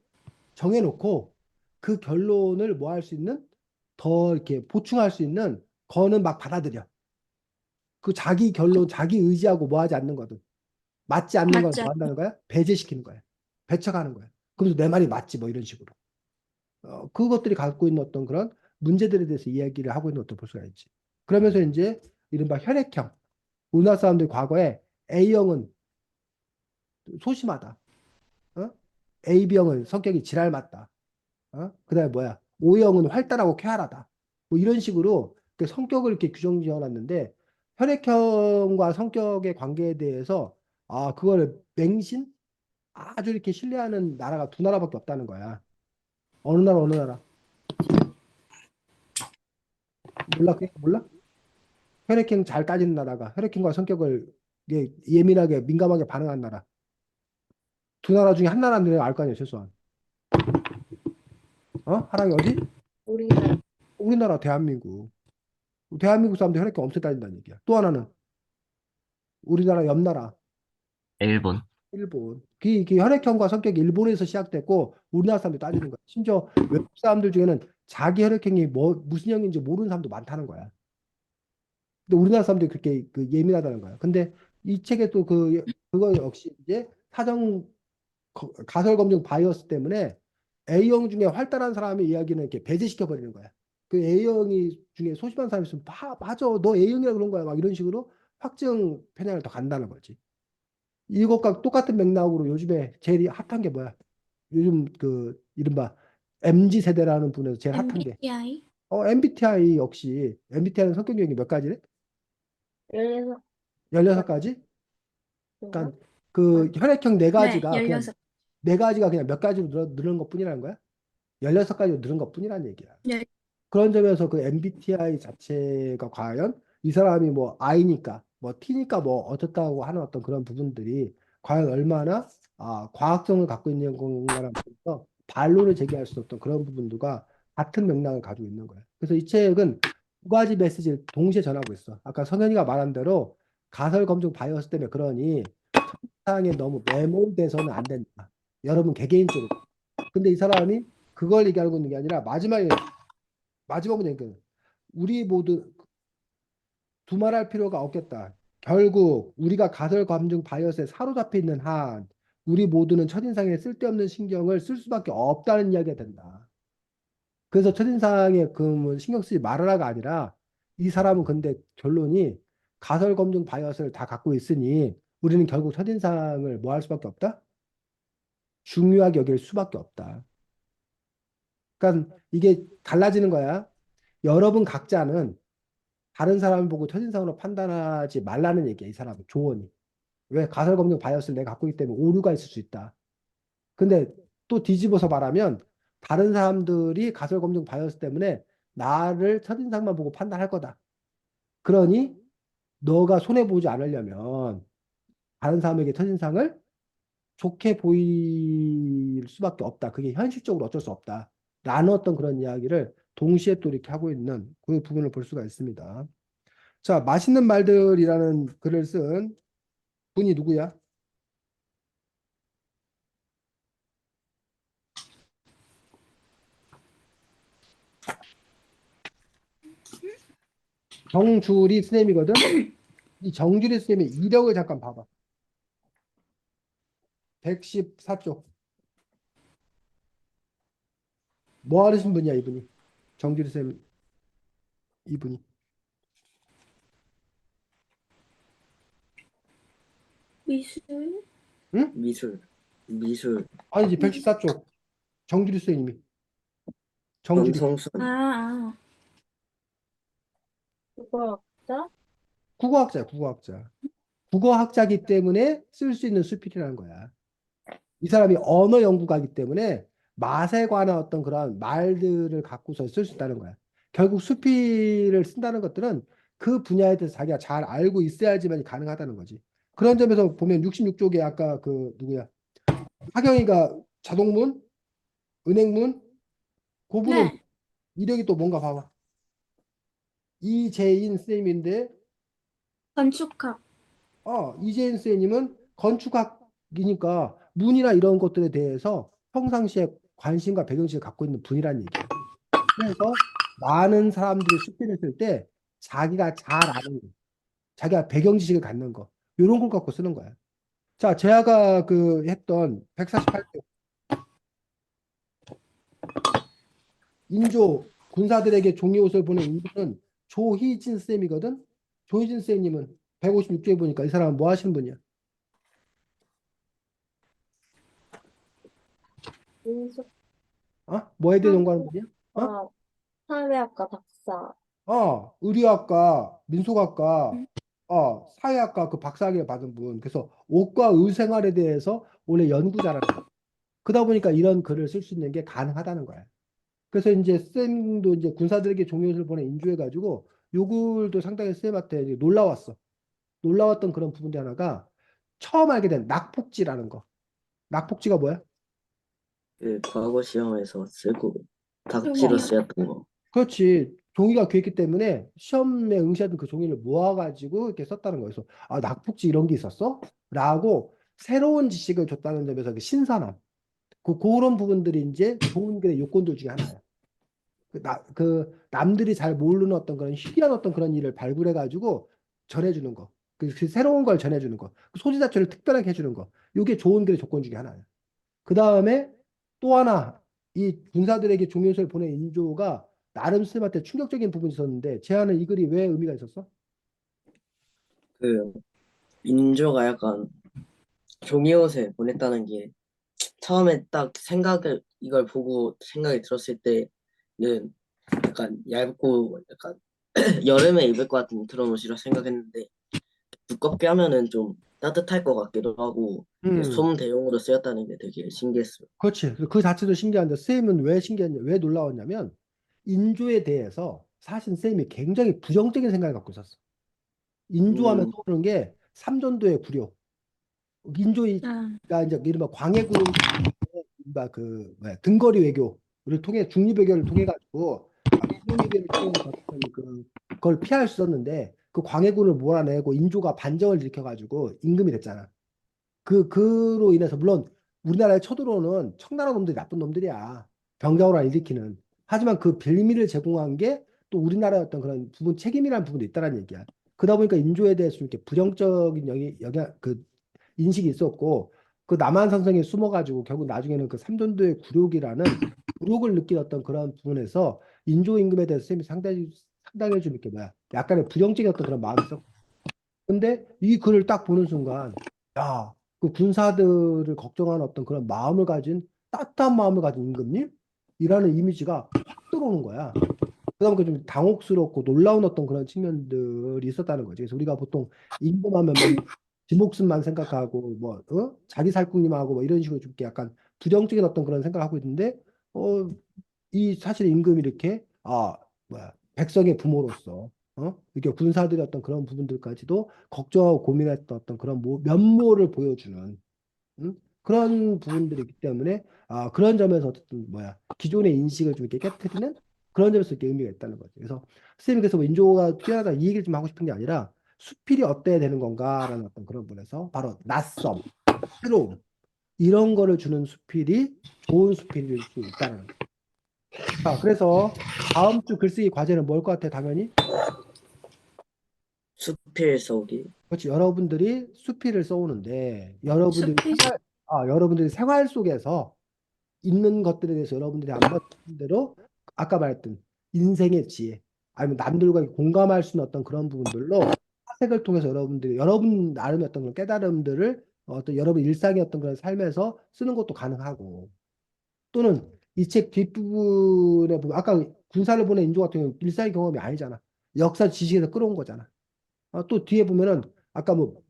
정해놓고 그 결론을 뭐 할 수 있는 더 이렇게 보충할 수 있는 거는 막 받아들여. 그 자기 결론, 자기 의지하고 뭐 하지 않는 거든. 맞지 않는 걸 맞지 뭐 않- 한다는 거야? 배제시키는 거야. 배척하는 거야. 그러면서 내 말이 맞지 뭐 이런 식으로. 그것들이 갖고 있는 어떤 그런 문제들에 대해서 이야기를 하고 있는 것도 볼 수가 있지. 그러면서 이제 이른바 혈액형. 우리나라 사람들이 과거에 A형은 소심하다. 어? AB형은 성격이 지랄 맞다. 그다음에 뭐야? O형은 활달하고 쾌활하다. 뭐 이런 식으로 그 성격을 이렇게 규정 지어놨는데 혈액형과 성격의 관계에 대해서 그거를 맹신 아주 이렇게 신뢰하는 나라가 두 나라밖에 없다는 거야. 어느 나라 어느 나라? 몰라? 그게 몰라? 혈액형 잘 따지는 나라가 혈액형과 성격을 이게 예민하게 민감하게 반응한 나라. 두 나라 중에 한 나라는 알 거 아니야, 최소한. 하랑이 어디? 우리나라. 우리나라 대한민국. 대한민국 사람들 혈액형 엄청 따진다는 얘기야. 또 하나는 우리나라 옆 나라. 일본. 일본. 그 혈액형과 성격이 일본에서 시작됐고 우리나라 사람들이 따지는 거야. 심지어 외국 사람들 중에는 자기 혈액형이 무슨 형인지 모르는 사람도 많다는 거야. 근데 우리나라 사람들이 그렇게 예민하다는 거야. 근데 이 책에 또 그거 역시 이제 가설 검증 바이어스 때문에 A형 중에 활달한 사람의 이야기는 이렇게 배제시켜 버리는 거야. 그 A형이 중에 소심한 사람이 있으면 맞아. 너 A형이라 그런 거야. 막 이런 식으로 확증 편향을 더 간다는 거지. 이것과 똑같은 맥락으로 요즘에 제일 핫한 게 뭐야? 요즘 그 이른바 MZ 세대라는 분에서 제일 핫한 게 MBTI MBTI 역시 MBTI는 성격 유형이 몇 가지래? 16인가? 16가지? 그러니까 그 혈액형 네 네 가지가 그냥 16 네 가지가 그냥 몇 가지로 늘은 것뿐이라는 거야? 16가지로 늘은 것뿐이라는 얘기야. 열- 그런 점에서 그 MBTI 자체가 과연 이 사람이 뭐 I니까 뭐 T니까 뭐 어떻다고 하는 어떤 그런 부분들이 과연 얼마나 과학성을 갖고 있는 건가를 보면서 반론을 제기할 수 없던 그런 부분들과 같은 맥락을 가지고 있는 거예요. 그래서 이 책은 두 가지 메시지를 동시에 전하고 있어. 아까 성현이가 말한 대로 가설 검증 바이어스 때문에 그러니 상에 너무 매몰돼서는 안 된다. 여러분 개개인적으로. 근데 이 사람이 그걸 얘기하고 있는 게 아니라 마지막으로 얘기해요. 우리 모두 두말할 필요가 없겠다. 결국 우리가 가설 감정 바이어스에 사로잡혀 있는 한 우리 모두는 첫인상에 쓸데없는 신경을 쓸 수밖에 없다는 이야기가 된다. 그래서 첫인상에 뭐 신경 쓰지 말아라가 아니라 이 사람은 근데 결론이 가설 검증 바이어스를 다 갖고 있으니 우리는 결국 첫인상을 뭐 할 수밖에 없다? 중요하게 여길 수밖에 없다. 그러니까 이게 달라지는 거야. 여러분 각자는 다른 사람을 보고 첫인상으로 판단하지 말라는 얘기야, 이 사람은 조언이. 왜? 가설 검증 바이어스를 내가 갖고 있기 때문에 오류가 있을 수 있다. 근데 또 뒤집어서 말하면 다른 사람들이 가설 검증 바이어스 때문에 나를 첫인상만 보고 판단할 거다. 그러니 너가 손해 보지 않으려면 다른 사람에게 첫인상을 좋게 보일 수밖에 없다. 그게 현실적으로 어쩔 수 없다. 라는 어떤 그런 이야기를 동시에 또 이렇게 하고 있는 그 부분을 볼 수가 있습니다. 자, 맛있는 말들이라는 글을 쓴 분이 누구야? 정주리 스님이거든. 이 정주리 스님의 이력을 잠깐 봐봐. 114쪽. 뭐 하시는 분이야, 이분이? 정주리 스님 이분이. 미술? 응? 미술, 아니지, 114쪽. 정주리 스님이. 정주리. 정성순, 아. 국어학자? 국어학자야, 국어학자. 국어학자기 때문에 쓸 수 있는 수필이라는 거야. 이 사람이 언어 연구가이기 때문에 맛에 관한 어떤 그런 말들을 갖고서 쓸 수 있다는 거야. 결국 수필을 쓴다는 것들은 그 분야에 대해서 자기가 잘 알고 있어야지만 가능하다는 거지. 그런 점에서 보면 66쪽에 아까 그 누구야? 하경이가 자동문, 은행문, 고분은 네. 이력이 또 뭔가 봐봐. 이재인 쌤인데 건축학. 이재인 쌤님은 건축학이니까 문이나 이런 것들에 대해서 평상시에 관심과 배경지식을 갖고 있는 분이라는 얘기예요. 그래서 많은 사람들이 수필을 쓸 때 자기가 잘 아는 거, 자기가 배경지식을 갖는 거, 이런 걸 갖고 쓰는 거야. 자, 제아가 그 했던 148쪽 인조 군사들에게 종이 옷을 보낸 인조는 조희진 쌤이거든. 조희진 쌤님은 156쪽에 보니까 이 사람은 뭐 하시는 분이야? 민속, 뭐에 대해 연구하는 분이야? 어? 사회학과 박사. 의류학과, 민속학과, 사회학과 그 박사학위를 받은 분. 그래서 옷과 의생활에 대해서 원래 연구자라는 거야. 그러다 보니까 이런 글을 쓸 수 있는 게 가능하다는 거야. 그래서 이제 쌤도 이제 군사들에게 종이옷을 보내 인조해가지고 요 글도 상당히 쌤한테 이제 놀라웠어. 놀라웠던 그런 부분 중 하나가 처음 알게 된 낙폭지라는 거. 낙폭지가 뭐야? 그 과거 시험에서 쓰고 종이요. 답지로 쓰였던 거. 그렇지. 종이가 귀했기 때문에 시험에 응시하던 그 종이를 모아가지고 이렇게 썼다는 거예요. 그래서 낙폭지 이런 게 있었어? 라고 새로운 지식을 줬다는 점에서 그 신선함. 그런 부분들이 이제 좋은 글의 요건들 중에 하나예요. 남들이 잘 모르는 어떤 그런 희귀한 어떤 그런 일을 발굴해가지고 전해주는 거. 그 새로운 걸 전해주는 거. 그 소지 자체를 특별하게 해주는 거. 이게 좋은 글의 조건 중에 하나예요. 그 다음에 또 하나, 이 군사들에게 종이옷을 보낸 인조가 나름 쌤한테 충격적인 부분이 있었는데, 제안은 이 글이 왜 의미가 있었어? 그 인조가 약간 종이옷을 보냈다는 게 처음에 딱 생각을 이걸 보고 생각이 들었을 때는 약간 얇고 약간 여름에 입을 것 같은 그런 옷이라 생각했는데 두껍게 하면은 좀 따뜻할 것 같기도 하고 음, 솜 대용으로 쓰였다는 게 되게 신기했어요. 그렇지. 그 자체도 신기한데, 쌤은 왜 신기했냐, 왜 놀라웠냐면, 인조에 대해서 사실 쌤이 굉장히 부정적인 생각을 갖고 있었어. 인조하면 음, 떠오르는 게 삼전도의 구려. 아. 인조가 이제 이른바 광해군 이른바 그 뭐야, 등거리 외교를 통해 중립 외교를 통해 가지고 이동 외교를 통해서 어떤 그걸 피할 수 있었는데 그 광해군을 몰아내고 인조가 반정을 일으켜 가지고 임금이 됐잖아. 그로 인해서 물론 우리나라에 쳐들어오는 청나라 놈들이 나쁜 놈들이야. 병자호란 일으키는. 하지만 그 빌미를 제공한 게 또 우리나라의 어떤 그런 부분 책임이라는 부분도 있다는 얘기야. 그러다 보니까 인조에 대해서 좀 이렇게 부정적인 인식이 있었고 그 남한 선생이 숨어가지고 결국 나중에는 그 삼전도의 굴욕이라는 굴욕을 느낀 어떤 그런 부분에서 인조 임금에 대해서 쌤이 상당히 좀 이렇게 뭐야 약간의 부정적인 어떤 그런 마음이 있었고 근데 이 글을 딱 보는 순간, 야, 그 군사들을 걱정하는 어떤 그런 마음을 가진 따뜻한 마음을 가진 임금님? 이라는 이미지가 확 들어오는 거야. 그러다 보니까 좀 당혹스럽고 놀라운 어떤 그런 측면들이 있었다는 거지. 그래서 우리가 보통 임금하면 뭐 지 목숨만 생각하고 뭐 자기 살궁림하고 뭐 이런 식으로 좀 이렇게 약간 부정적인 어떤 그런 생각을 하고 있는데 이 사실 임금이 이렇게 뭐야 백성의 부모로서 이렇게 군사들의 어떤 그런 부분들까지도 걱정하고 고민했던 어떤 그런 면모를 보여주는 그런 부분들이 있기 때문에 그런 점에서 어쨌든 뭐야 기존의 인식을 좀 이렇게 깨뜨리는 그런 점에서 이렇게 의미가 있다는 거죠. 그래서 선생님이 그래서 뭐 인조가 뛰어나다 이 얘기를 좀 하고 싶은 게 아니라 수필이 어때야 되는 건가라는 어떤 그런 부분에서 바로 낯섦, 새로움 이런 거를 주는 수필이 좋은 수필일 수 있다는 거죠. 그래서 다음 주 글쓰기 과제는 뭘 것 같아? 당연히 수필 써오기. 그렇지. 여러분들이 수필을 써오는데 여러분들이 수필 여러분들이 생활 속에서 있는 것들에 대해서 여러분들이 한번 대로 아까 말했던 인생의 지혜 아니면 남들과 공감할 수 있는 어떤 그런 부분들로 사색을 통해서 여러분들이 여러분 나름의 어떤 그런 깨달음들을 어떤 여러분 일상의 어떤 그런 삶에서 쓰는 것도 가능하고 또는 이 책 뒷부분에 보면 아까 군사를 보낸 인조 같은 경우는 일상의 경험이 아니잖아. 역사 지식에서 끌어온 거잖아. 또 뒤에 보면은 아까 뭐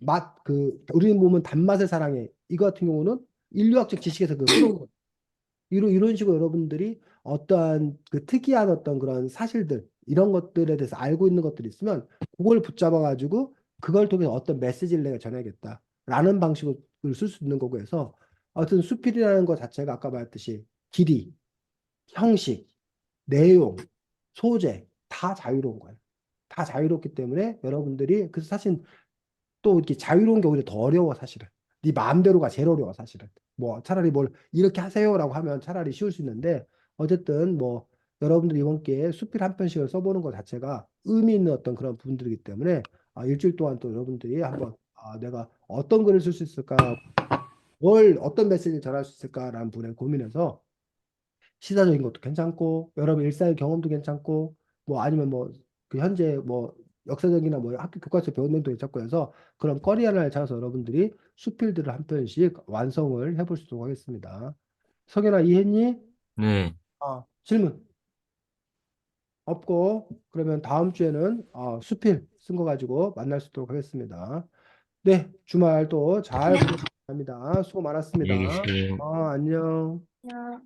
우리는 보면 단맛을 사랑해 이거 같은 경우는 인류학적 지식에서 그 끌어온 거. 이런 식으로 여러분들이 어떠한 그 특이한 어떤 그런 사실들 이런 것들에 대해서 알고 있는 것들이 있으면 그걸 붙잡아 가지고 그걸 통해서 어떤 메시지를 내가 전해야겠다라는 방식으로 쓸 수 있는 거고 해서 어떤 수필이라는 것 자체가 아까 말했듯이 길이, 형식, 내용, 소재 다 자유로운 거예요. 다 자유롭기 때문에 여러분들이 그래서 사실 또 이렇게 자유로운 게 오히려 더 어려워 사실은. 네 마음대로가 제일 어려워 사실은. 뭐 차라리 뭘 이렇게 하세요라고 하면 차라리 쉬울 수 있는데 어쨌든 뭐 여러분들 이번 기회에 수필 한 편씩을 써보는 것 자체가 의미 있는 어떤 그런 부분들이기 때문에 일주일 동안 또 여러분들이 한번 내가 어떤 글을 쓸 수 있을까, 뭘 어떤 메시지를 전할 수 있을까라는 부분에 고민해서 시사적인 것도 괜찮고 여러분 일상의 경험도 괜찮고 뭐 아니면 뭐 그 현재 뭐 역사적이나 뭐 학교 교과서 배운 내용도 괜찮고 해서 그런 거리 하나를 찾아서 여러분들이 수필들을 한 편씩 완성을 해볼 수 있도록 하겠습니다. 석연아 이해했니? 네, 질문 없고 그러면 다음 주에는 수필 쓴 거 가지고 만날 수 있도록 하겠습니다. 네, 주말 또 잘 네. 보내시기 바랍니다. 수고 안녕히 많았습니다. 계세요. 안녕. 안녕.